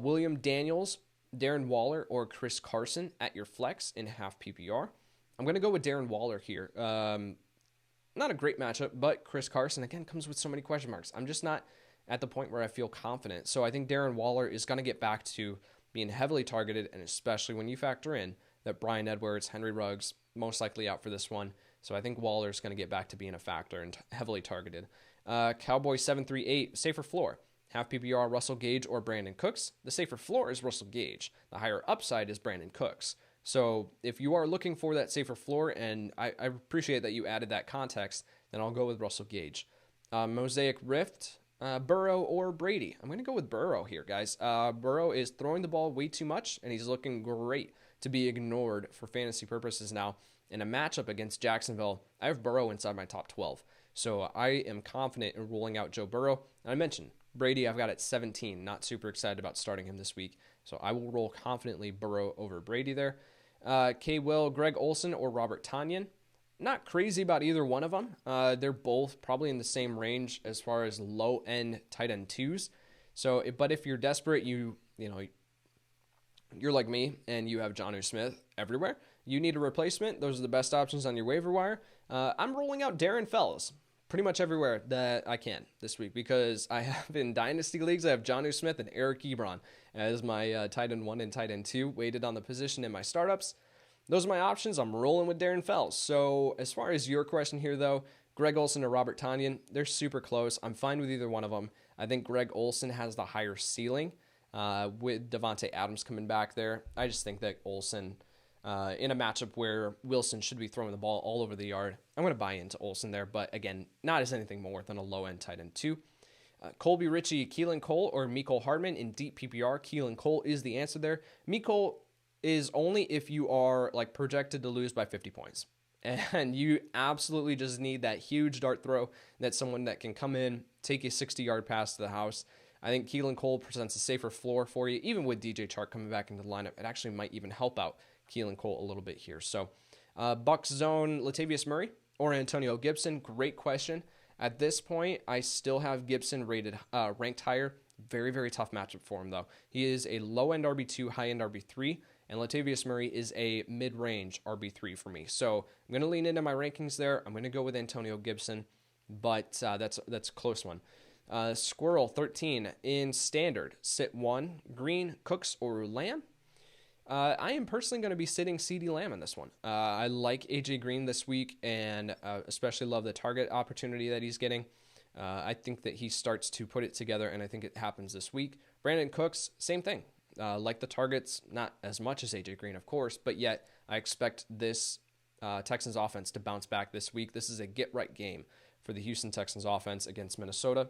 William Daniels, Darren Waller, or Chris Carson at your flex in half PPR. I'm going to go with Darren Waller here. Not a great matchup, but Chris Carson, again, comes with so many question marks. I'm just not at the point where I feel confident. So I think Darren Waller is going to get back to being heavily targeted, and especially when you factor in that Bryan Edwards, Henry Ruggs, most likely out for this one. So I think Waller's going to get back to being a factor and heavily targeted. Cowboy 738, safer floor. Half PPR, Russell Gage or Brandon Cooks. The safer floor is Russell Gage. The higher upside is Brandon Cooks. So if you are looking for that safer floor, and I appreciate that you added that context, then I'll go with Russell Gage. Mosaic Rift, Burrow or Brady. I'm going to go with Burrow here, guys. Burrow is throwing the ball way too much, and he's looking great to be ignored for fantasy purposes now. In a matchup against Jacksonville, I have Burrow inside my top 12. So I am confident in rolling out Joe Burrow. And I mentioned Brady, I've got at 17. Not super excited about starting him this week. So I will roll confidently Burrow over Brady there. K. Will, Greg Olsen, or Robert Tonyan. Not crazy about either one of them. They're both probably in the same range as far as low-end tight end 2s. So, but if you're desperate, you're like me and you have Jonnu Smith everywhere. You need a replacement. Those are the best options on your waiver wire. I'm rolling out Darren Fells pretty much everywhere that I can this week because I have in Dynasty Leagues, I have Jonnu Smith and Eric Ebron as my tight end 1 and tight end 2 weighted on the position in my startups. Those are my options. I'm rolling with Darren Fells. So as far as your question here, though, Greg Olsen or Robert Tonyan, they're super close. I'm fine with either one of them. I think Greg Olsen has the higher ceiling with Devonte Adams coming back there. I just think that Olsen, in a matchup where Wilson should be throwing the ball all over the yard, I'm going to buy into Olsen there. But again, not as anything more than a low-end tight end 2. Colby Ritchie, Keelan Cole, or Mecole Hardman in deep PPR. Keelan Cole is the answer there. Mecole is only if you are like projected to lose by 50 points. And you absolutely just need that huge dart throw, that someone that can come in, take a 60-yard pass to the house. I think Keelan Cole presents a safer floor for you. Even with DJ Chark coming back into the lineup, it actually might even help out Keelan Cole a little bit here. So Bucks zone, Latavius Murray or Antonio Gibson, great question. At this point, I still have Gibson ranked higher. Very, very tough matchup for him, though. He is a low-end RB2, high-end RB3, and Latavius Murray is a mid-range RB3 for me. So I'm going to lean into my rankings there. I'm going to go with Antonio Gibson, but that's a close one. Squirrel 13 in standard. Sit 1, Green, Cooks, or Lamb. I am personally going to be sitting CeeDee Lamb in this one. I like AJ Green this week, and especially love the target opportunity that he's getting. I think that he starts to put it together, and I think it happens this week. Brandon Cooks, same thing. Like the targets, not as much as AJ Green, of course, but yet I expect this Texans offense to bounce back this week. This is a get-right game for the Houston Texans offense against Minnesota.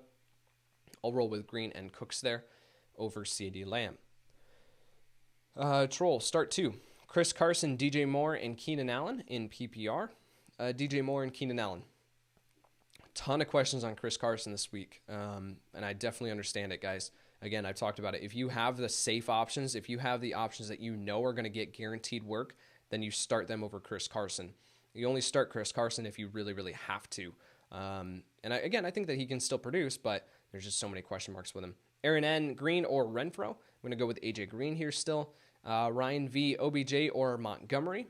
I'll roll with Green and Cooks there over CeeDee Lamb. Troll, start 2. Chris Carson, DJ Moore, and Keenan Allen in PPR. DJ Moore and Keenan Allen. Ton of questions on Chris Carson this week, and I definitely understand it, guys. Again, I've talked about it. If you have the safe options, if you have the options that you know are going to get guaranteed work, then you start them over Chris Carson. You only start Chris Carson if you really, really have to. I think that he can still produce, but there's just so many question marks with him. Aaron N., Green, or Renfro. I'm going to go with AJ Green here still. Ryan V., OBJ, or Montgomery.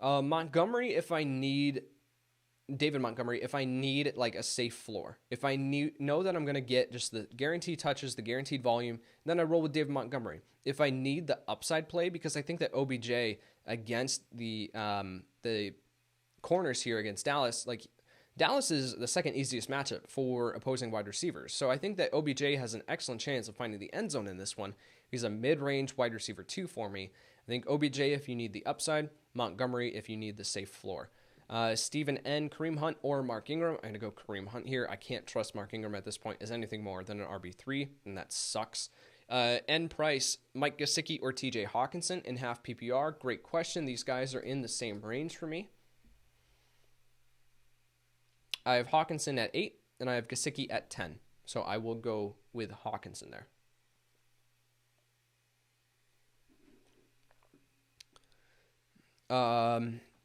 David Montgomery, if I need like a safe floor, if I know that I'm going to get just the guaranteed touches, the guaranteed volume, then I roll with David Montgomery. If I need the upside play, because I think that OBJ against the corners here against Dallas, like Dallas is the second easiest matchup for opposing wide receivers. So I think that OBJ has an excellent chance of finding the end zone in this one. He's a mid-range wide receiver 2 for me. I think OBJ if you need the upside, Montgomery if you need the safe floor. Stephen N., Kareem Hunt, or Mark Ingram. I'm going to go Kareem Hunt here. I can't trust Mark Ingram at this point as anything more than an RB3, and that sucks. N. Price, Mike Gesicki, or TJ Hawkinson in half PPR. Great question. These guys are in the same range for me. I have Hawkinson at 8, and I have Gesicki at 10. So I will go with Hawkinson there.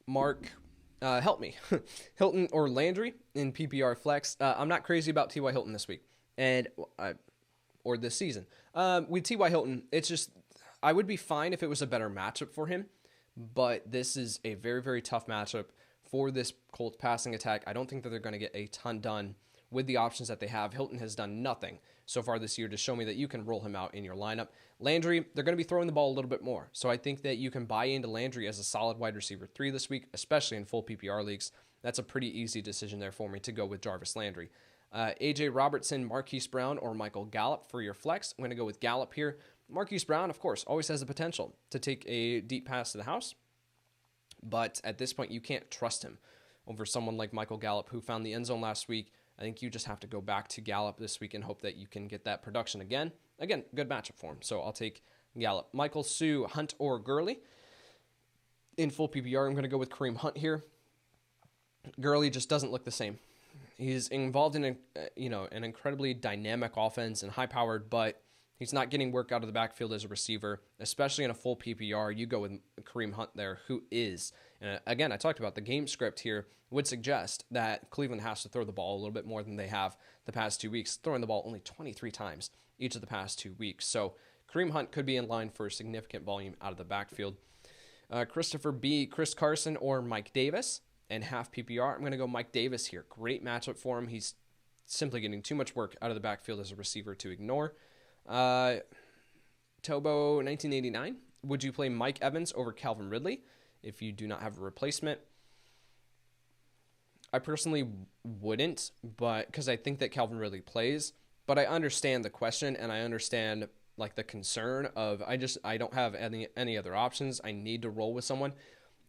Mark, help me. Hilton or Landry in PPR flex. I'm not crazy about T.Y. Hilton this week or this season. With T.Y. Hilton, it's just I would be fine if it was a better matchup for him, but this is a very, very tough matchup for this Colts passing attack. I don't think that they're going to get a ton done with the options that they have. Hilton has done nothing so far this year to show me that you can roll him out in your lineup. Landry, they're going to be throwing the ball a little bit more. So I think that you can buy into Landry as a solid wide receiver 3 this week, especially in full PPR leagues. That's a pretty easy decision there for me to go with Jarvis Landry. AJ Robertson, Marquis Brown, or Michael Gallup for your flex. I'm going to go with Gallup here. Marquis Brown, of course, always has the potential to take a deep pass to the house. But at this point, you can't trust him over someone like Michael Gallup, who found the end zone last week. I think you just have to go back to Gallup this week and hope that you can get that production again. Again, good matchup for him. So I'll take Gallup. Michael, Sue, Hunt, or Gurley. In full PPR, I'm going to go with Kareem Hunt here. Gurley just doesn't look the same. He's involved in an incredibly dynamic offense and high-powered, but he's not getting work out of the backfield as a receiver, especially in a full PPR. You go with Kareem Hunt there, who is. And again, I talked about the game script here would suggest that Cleveland has to throw the ball a little bit more than they have the past 2 weeks, throwing the ball only 23 times each of the past 2 weeks. So Kareem Hunt could be in line for significant volume out of the backfield. Christopher B., Chris Carson, or Mike Davis. And half PPR, I'm going to go Mike Davis here. Great matchup for him. He's simply getting too much work out of the backfield as a receiver to ignore. Tobo 1989. Would you play Mike Evans over Calvin Ridley if you do not have a replacement? I personally wouldn't, but because I think that Calvin Ridley plays, but I understand the question and I understand like the concern of I don't have any other options. I need to roll with someone.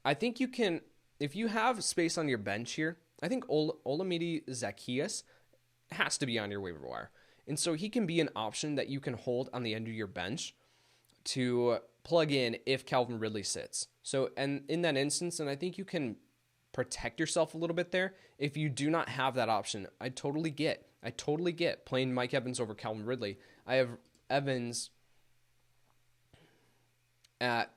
I think you can, if you have space on your bench here, I think Olamide Zaccheaus has to be on your waiver wire. And so he can be an option that you can hold on the end of your bench to plug in if Calvin Ridley sits. So, and in that instance, and I think you can protect yourself a little bit there. If you do not have that option, I totally get playing Mike Evans over Calvin Ridley. I have Evans at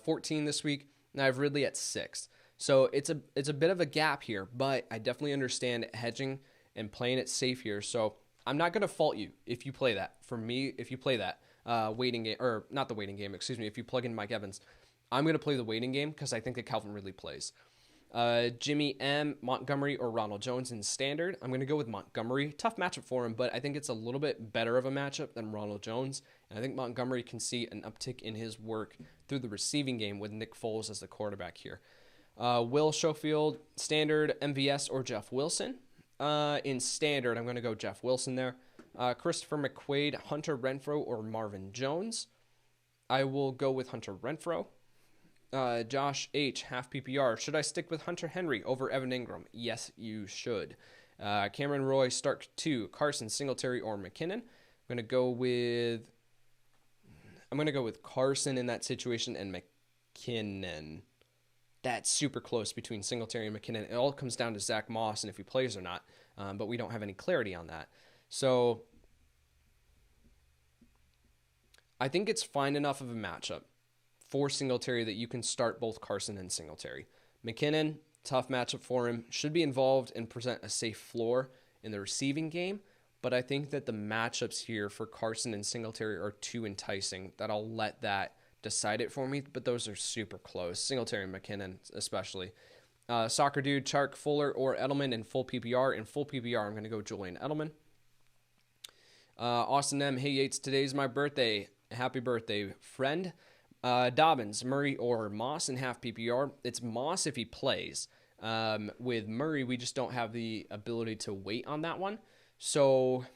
14 this week, and I have Ridley at 6. So it's a bit of a gap here, but I definitely understand hedging and playing it safe here. So I'm not going to fault you if you play that. For me, if you play that waiting game, or not the waiting game, excuse me, if you plug in Mike Evans, I'm going to play the waiting game because I think that Calvin Ridley plays. Jimmy M., Montgomery, or Ronald Jones in standard. I'm going to go with Montgomery. Tough matchup for him, but I think it's a little bit better of a matchup than Ronald Jones. And I think Montgomery can see an uptick in his work through the receiving game with Nick Foles as the quarterback here. Will Schofield, standard, MVS, or Jeff Wilson. In standard, I'm going to go Jeff Wilson there. Christopher McQuaid, Hunter Renfrow, or Marvin Jones. I will go with Hunter Renfrow. Josh H., half PPR. Should I stick with Hunter Henry over Evan Ingram? Yes, you should. Cameron Roy, Stark 2, Carson, Singletary, or McKinnon. I'm going to go with Carson in that situation and McKinnon. That's super close between Singletary and McKinnon. It all comes down to Zack Moss and if he plays or not, but we don't have any clarity on that. So I think it's fine enough of a matchup for Singletary that you can start both Carson and Singletary. McKinnon, tough matchup for him, should be involved and present a safe floor in the receiving game, but I think that the matchups here for Carson and Singletary are too enticing that I'll let that decide it for me, but those are super close. Singletary and McKinnon especially. Soccer Dude, Chark, Fuller, or Edelman in full PPR. In full PPR, I'm going to go Julian Edelman. Austin M. Hey Yates, today's my birthday. Happy birthday, friend. Dobbins, Murray, or Moss in half PPR. It's Moss if he plays. With Murray, we just don't have the ability to wait on that one. So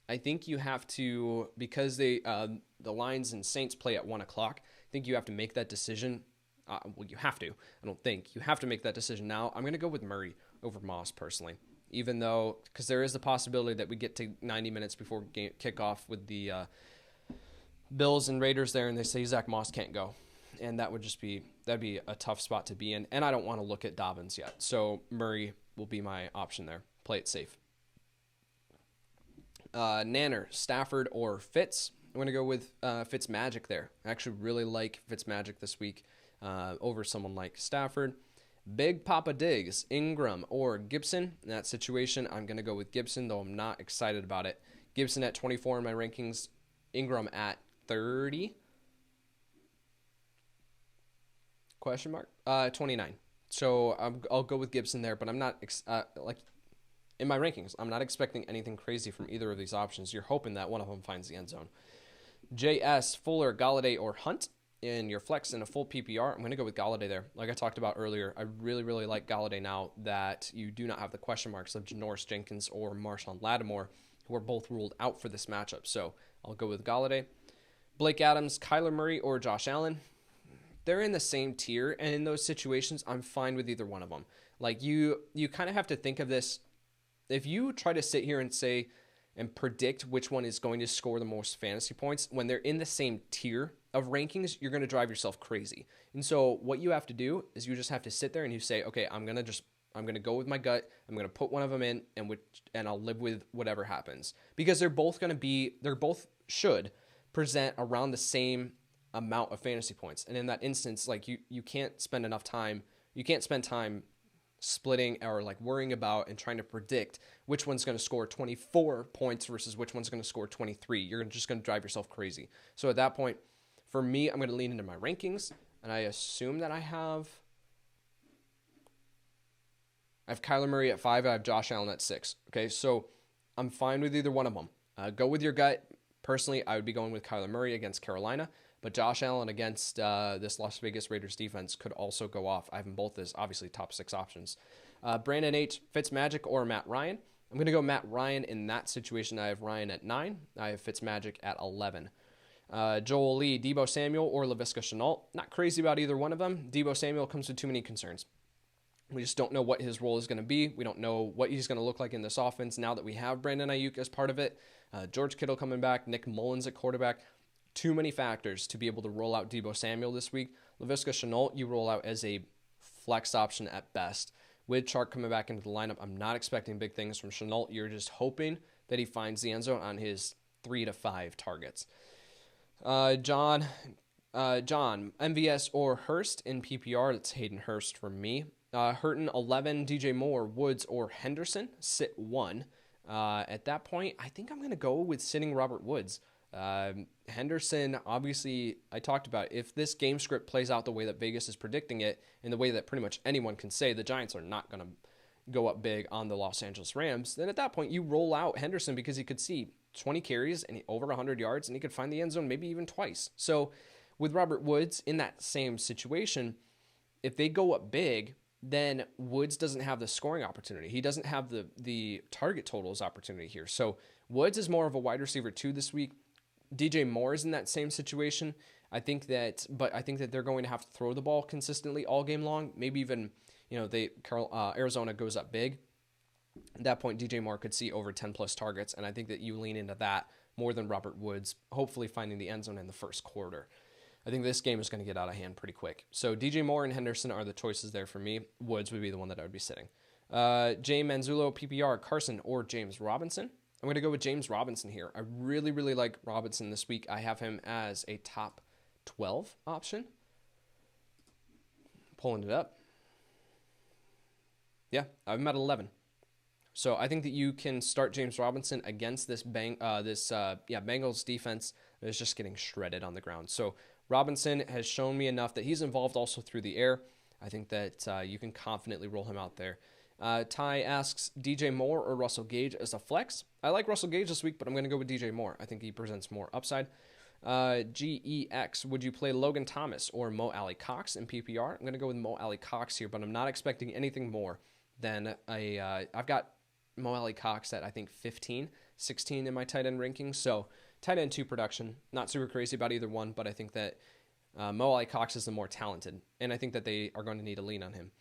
I think you have to, because the Lions and Saints play at 1 o'clock, I think you have to make that decision. Well, you have to. I don't think. You have to make that decision now. I'm going to go with Murray over Moss personally, even though, because there is the possibility that we get to 90 minutes before kickoff with the Bills and Raiders there, and they say Zack Moss can't go. And that would that'd be a tough spot to be in. And I don't want to look at Dobbins yet. So Murray will be my option there. Play it safe. Nanner, Stafford, or Fitz. I'm going to go with Fitzmagic there. I actually really like Fitzmagic this week over someone like Stafford. Big Papa Diggs, Ingram, or Gibson. In that situation, I'm going to go with Gibson, though I'm not excited about it. Gibson at 24 in my rankings. Ingram at 30. Question mark? 29. So I'll go with Gibson there, but I'm not in my rankings, I'm not expecting anything crazy from either of these options. You're hoping that one of them finds the end zone. JS, Fuller, Galladay, or Hunt in your flex in a full PPR. I'm going to go with Galladay there. Like I talked about earlier, I really, really like Galladay now that you do not have the question marks of Janoris Jenkins or Marshawn Lattimore, who are both ruled out for this matchup. So I'll go with Galladay. Blake Adams, Kyler Murray, or Josh Allen. They're in the same tier, and in those situations, I'm fine with either one of them. Like you kind of have to think of this. If you try to sit here and say and predict which one is going to score the most fantasy points when they're in the same tier of rankings, you're going to drive yourself crazy. And so what you have to do is you just have to sit there and you say, okay, I'm going to go with my gut. I'm going to put one of them in and I'll live with whatever happens, because they're both should present around the same amount of fantasy points. And in that instance, like you can't spend time splitting or like worrying about and trying to predict which one's going to score 24 points versus which one's going to score 23. You're just going to drive yourself crazy. So at that point, for me, I'm going to lean into my rankings, and I assume that I have Kyler Murray at 5. I have Josh Allen at 6. Okay, so I'm fine with either one of them. Go with your gut. Personally, I would be going with Kyler Murray against Carolina, but Josh Allen against this Las Vegas Raiders defense could also go off. I have them both as obviously top 6 options. Brandon H, Fitzmagic, or Matt Ryan. I'm going to go Matt Ryan in that situation. I have Ryan at 9. I have Fitzmagic at 11. Joel Lee, Deebo Samuel, or Laviska Shenault. Not crazy about either one of them. Deebo Samuel comes with too many concerns. We just don't know what his role is going to be. We don't know what he's going to look like in this offense now that we have Brandon Ayuk as part of it. George Kittle coming back, Nick Mullins at quarterback. Too many factors to be able to roll out Deebo Samuel this week. Laviska Shenault, you roll out as a flex option at best. With Chark coming back into the lineup, I'm not expecting big things from Shenault. You're just hoping that he finds the end zone on his 3 to 5 targets. John, MVS or Hurst in PPR. That's Hayden Hurst for me. Hurton 11, DJ Moore, Woods, or Henderson. Sit 1. At that point, I think I'm going to go with sitting Robert Woods. Henderson, obviously, I talked about if this game script plays out the way that Vegas is predicting it, in the way that pretty much anyone can say the Giants are not going to go up big on the Los Angeles Rams, then at that point you roll out Henderson because he could see 20 carries and over 100 yards, and he could find the end zone maybe even twice. So with Robert Woods in that same situation, if they go up big, then Woods doesn't have the scoring opportunity. He doesn't have the target totals opportunity here. So Woods is more of a wide receiver 2 this week. DJ Moore is in that same situation. I think that they're going to have to throw the ball consistently all game long. Maybe even, Arizona goes up big. At that point, DJ Moore could see over 10 plus targets, and I think that you lean into that more than Robert Woods, hopefully finding the end zone in the first quarter. I think this game is going to get out of hand pretty quick. So DJ Moore and Henderson are the choices there for me. Woods would be the one that I would be sitting. Jay Manzullo, PPR, Carson, or James Robinson. I'm going to go with James Robinson here. I really, really like Robinson this week. I have him as a top 12 option. Pulling it up. Yeah, I'm at 11. So I think that you can start James Robinson against this Bengals defense that is just getting shredded on the ground. So Robinson has shown me enough that he's involved also through the air. I think that you can confidently roll him out there. Ty asks, DJ Moore or Russell Gage as a flex? I like Russell Gage this week, but I'm going to go with DJ Moore. I think he presents more upside. GEX, would you play Logan Thomas or Mo Alley Cox in PPR? I'm going to go with Mo Alley Cox here, but I'm not expecting anything more than I've got Mo Alley Cox at, I think, 15, 16 in my tight end rankings. So tight end 2 production, not super crazy about either one, but I think that Mo Alley Cox is the more talented, and I think that they are going to need to lean on him.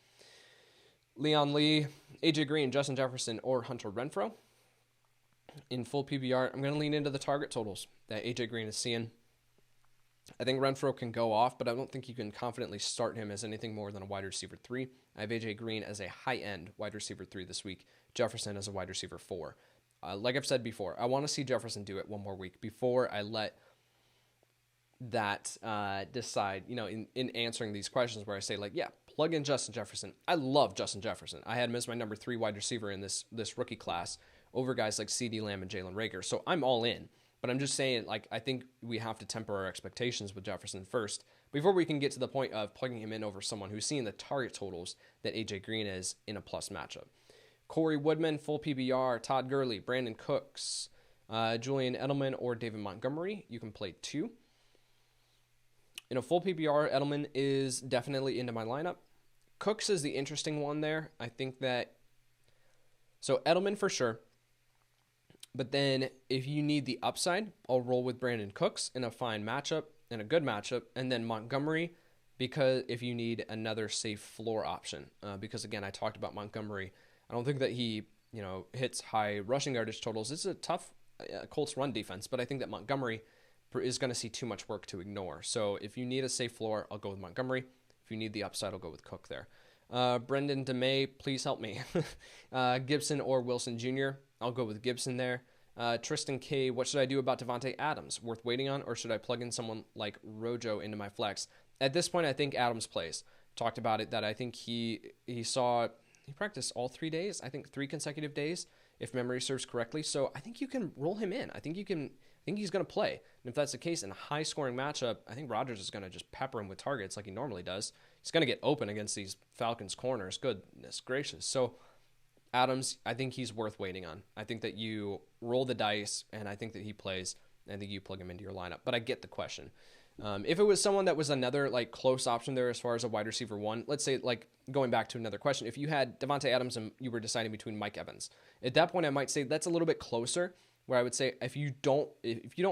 Leon Lee, AJ Green, Justin Jefferson, or Hunter Renfrow. In full PPR, I'm going to lean into the target totals that AJ Green is seeing. I think Renfrow can go off, but I don't think you can confidently start him as anything more than a wide receiver 3. I have AJ Green as a high-end wide receiver 3 this week. Jefferson as a wide receiver 4. Like I've said before, I want to see Jefferson do it one more week before I let that decide, in answering these questions where I say, like, yeah, plug in Justin Jefferson. I love Justin Jefferson. I had him as my number 3 wide receiver in this rookie class over guys like CeeDee Lamb and Jalen Reagor. So I'm all in. But I'm just saying, like, I think we have to temper our expectations with Jefferson first before we can get to the point of plugging him in over someone who's seeing the target totals that AJ Green is in a plus matchup. Corey Woodman, full PBR, Todd Gurley, Brandon Cooks, Julian Edelman, or David Montgomery. You can play 2. In a full PPR, Edelman is definitely into my lineup. Cooks is the interesting one there. I think that... So Edelman for sure. But then if you need the upside, I'll roll with Brandon Cooks in a fine matchup, in a good matchup. And then Montgomery, because if you need another safe floor option. Because again, I talked about Montgomery. I don't think that he, hits high rushing yardage totals. It's a tough Colts run defense, but I think that Montgomery is going to see too much work to ignore. So if you need a safe floor, I'll go with Montgomery. If you need the upside, I'll go with Cook there. Brendan DeMay, please help me. Gibson or Wilson Jr., I'll go with Gibson there. Tristan K, what should I do about Devonte Adams? Worth waiting on, or should I plug in someone like Rojo into my flex? At this point, I think Adams plays. Talked about it, that I think he practiced all 3 days. I think 3 consecutive days, if memory serves correctly. So I think you can roll him in. I think he's going to play. And if that's the case, in a high-scoring matchup, I think Rodgers is going to just pepper him with targets like he normally does. He's going to get open against these Falcons corners. Goodness gracious. So Adams, I think he's worth waiting on. I think that you roll the dice, and I think that he plays, and I think you plug him into your lineup. But I get the question. If it was someone that was another close option there as far as a wide receiver 1, let's say going back to another question, if you had Devonte Adams and you were deciding between Mike Evans, at that point I might say that's a little bit closer. Where I would say if you don't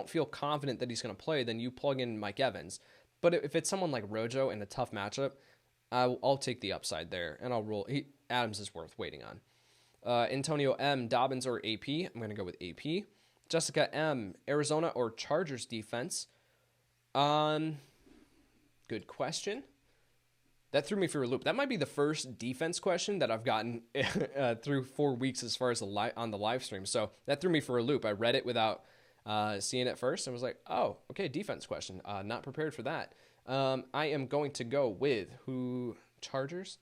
feel confident that he's going to play, then you plug in Mike Evans. But if it's someone like Rojo in a tough matchup, I'll take the upside there and I'll roll. Adams is worth waiting on. Antonio M, Dobbins or AP? I'm going to go with AP. Jessica M, Arizona or Chargers defense? Good question. That threw me for a loop. That might be the first defense question that I've gotten through 4 weeks as far as on the live stream. So that threw me for a loop. I read it without seeing it first and was like, oh, okay, defense question. Not prepared for that. I am going to go with Chargers?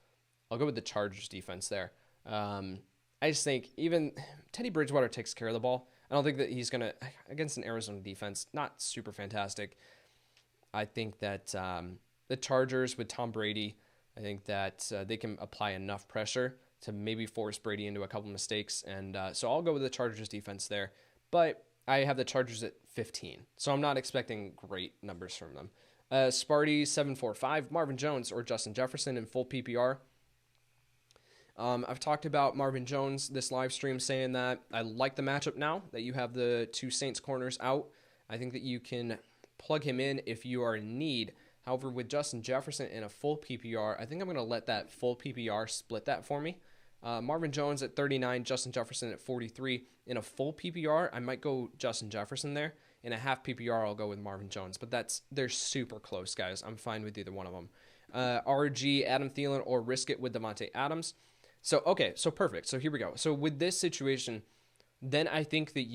I'll go with the Chargers defense there. I just think even Teddy Bridgewater takes care of the ball. I don't think that he's going to, against an Arizona defense, not super fantastic. I think that the Chargers with Tom Brady, I think that they can apply enough pressure to maybe force Brady into a couple mistakes. And so I'll go with the Chargers defense there. But I have the Chargers at 15. So I'm not expecting great numbers from them. Sparty 745, Marvin Jones or Justin Jefferson in full PPR. I've talked about Marvin Jones this live stream, saying that I like the matchup now that you have the 2 Saints corners out. I think that you can plug him in if you are in need. However, with Justin Jefferson in a full PPR, I think I'm going to let that full PPR split that for me. Marvin Jones at 39, Justin Jefferson at 43. In a full PPR, I might go Justin Jefferson there. In a half PPR, I'll go with Marvin Jones. But they're super close, guys. I'm fine with either one of them. RG, Adam Thielen, or risk it with Devonte Adams. So, okay, so perfect. So here we go. So with this situation, then I think that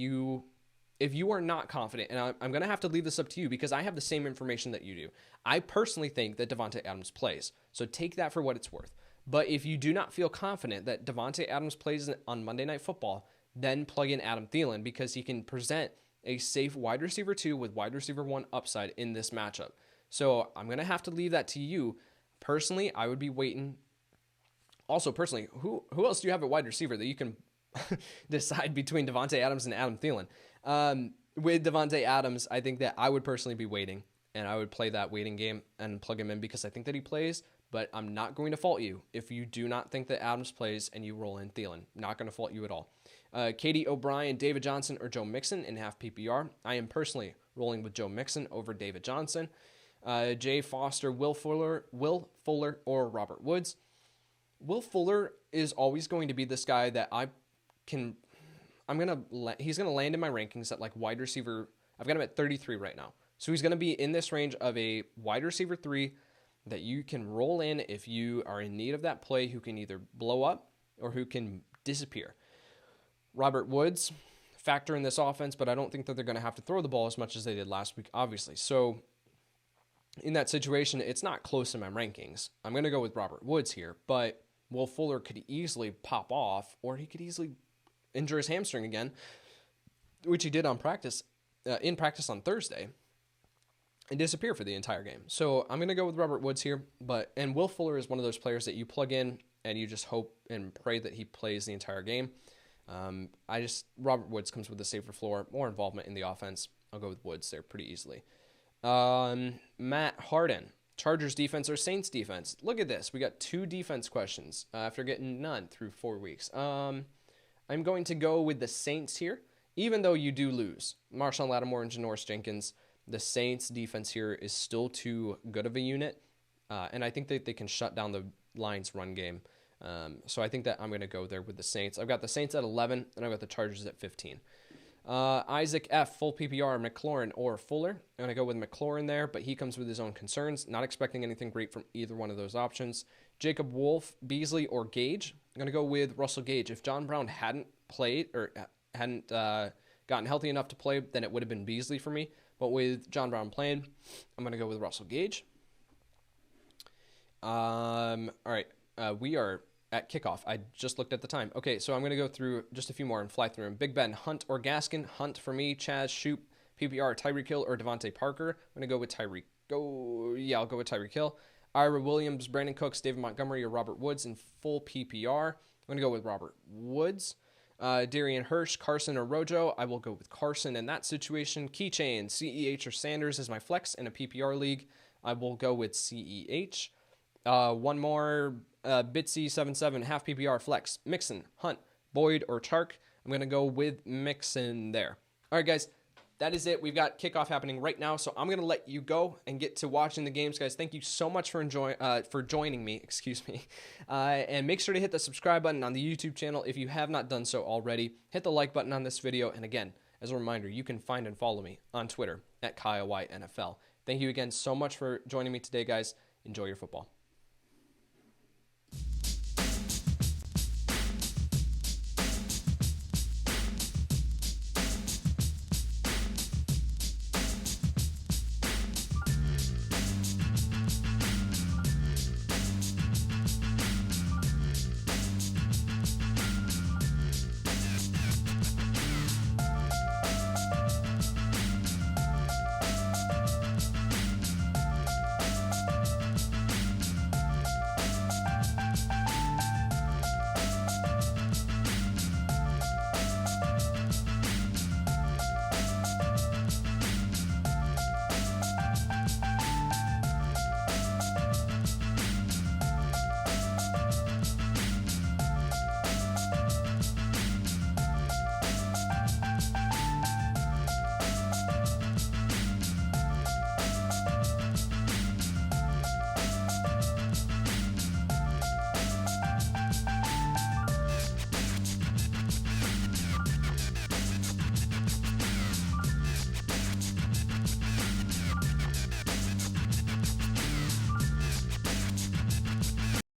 if you are not confident, and I'm going to have to leave this up to you because I have the same information that you do. I personally think that Devonte Adams plays. So take that for what it's worth. But if you do not feel confident that Devonte Adams plays on Monday Night Football, then plug in Adam Thielen because he can present a safe wide receiver 2 with wide receiver 1 upside in this matchup. So I'm going to have to leave that to you. Personally, I would be waiting. Also, personally, who else do you have at wide receiver that you can decide between Devonte Adams and Adam Thielen? With Devonte Adams, I think that I would personally be waiting, and I would play that waiting game and plug him in because I think that he plays, but I'm not going to fault you if you do not think that Adams plays and you roll in Thielen. Not going to fault you at all. Katie O'Brien, David Johnson, or Joe Mixon in half PPR. I am personally rolling with Joe Mixon over David Johnson. Jay Foster, Will Fuller, or Robert Woods. Will Fuller is always going to be this guy that he's going to land in my rankings at like wide receiver. I've got him at 33 right now. So he's going to be in this range of a wide receiver 3 that you can roll in if you are in need of that play, who can either blow up or who can disappear. Robert Woods, factor in this offense, but I don't think that they're going to have to throw the ball as much as they did last week, obviously. So in that situation, it's not close in my rankings. I'm going to go with Robert Woods here, but Will Fuller could easily pop off, or he could easily injure his hamstring again, which he did in practice on Thursday, and disappear for the entire game. So I'm going to go with Robert Woods here, and Will Fuller is one of those players that you plug in and you just hope and pray that he plays the entire game. Robert Woods comes with a safer floor, more involvement in the offense. I'll go with Woods there pretty easily. Matt Harden, Chargers defense or Saints defense? Look at this. We got 2 defense questions after getting none through 4 weeks. I'm going to go with the Saints here, even though you do lose Marshawn Lattimore and Janoris Jenkins. The Saints defense here is still too good of a unit, and I think that they can shut down the Lions run game. So I think that I'm going to go there with the Saints. I've got the Saints at 11, and I've got the Chargers at 15. Isaac F, full PPR, McLaurin or Fuller. I'm going to go with McLaurin there, but he comes with his own concerns. Not expecting anything great from either one of those options. Jacob Wolf, Beasley, or Gage. I'm going to go with Russell Gage. If John Brown hadn't played or hadn't gotten healthy enough to play, then it would have been Beasley for me. But with John Brown playing, I'm going to go with Russell Gage. All right. We are at kickoff. I just looked at the time. Okay, so I'm going to go through just a few more and fly through them. Big Ben, Hunt, or Gaskin. Hunt for me. Chaz, Shoop, PPR, Tyreek Hill, or Devontae Parker. I'm going to go with Tyreek. I'll go with Tyreek Hill. Ira Williams, Brandon Cooks, David Montgomery, or Robert Woods in full PPR. I'm going to go with Robert Woods. Darian Hirsch, Carson, or Rojo. I will go with Carson in that situation. Keychain, CEH, or Sanders is my flex in a PPR league. I will go with CEH. One more, Bitsy77, half PPR flex. Mixon, Hunt, Boyd, or Chark. I'm going to go with Mixon there. All right, guys, that is it. We've got kickoff happening right now, so I'm going to let you go and get to watching the games, guys. Thank you so much for joining me, and make sure to hit the subscribe button on the YouTube channel if you have not done so already. Hit the like button on this video, and again, as a reminder, you can find and follow me on Twitter at Kyle Yates NFL. Thank you again so much for joining me today, guys. Enjoy your football.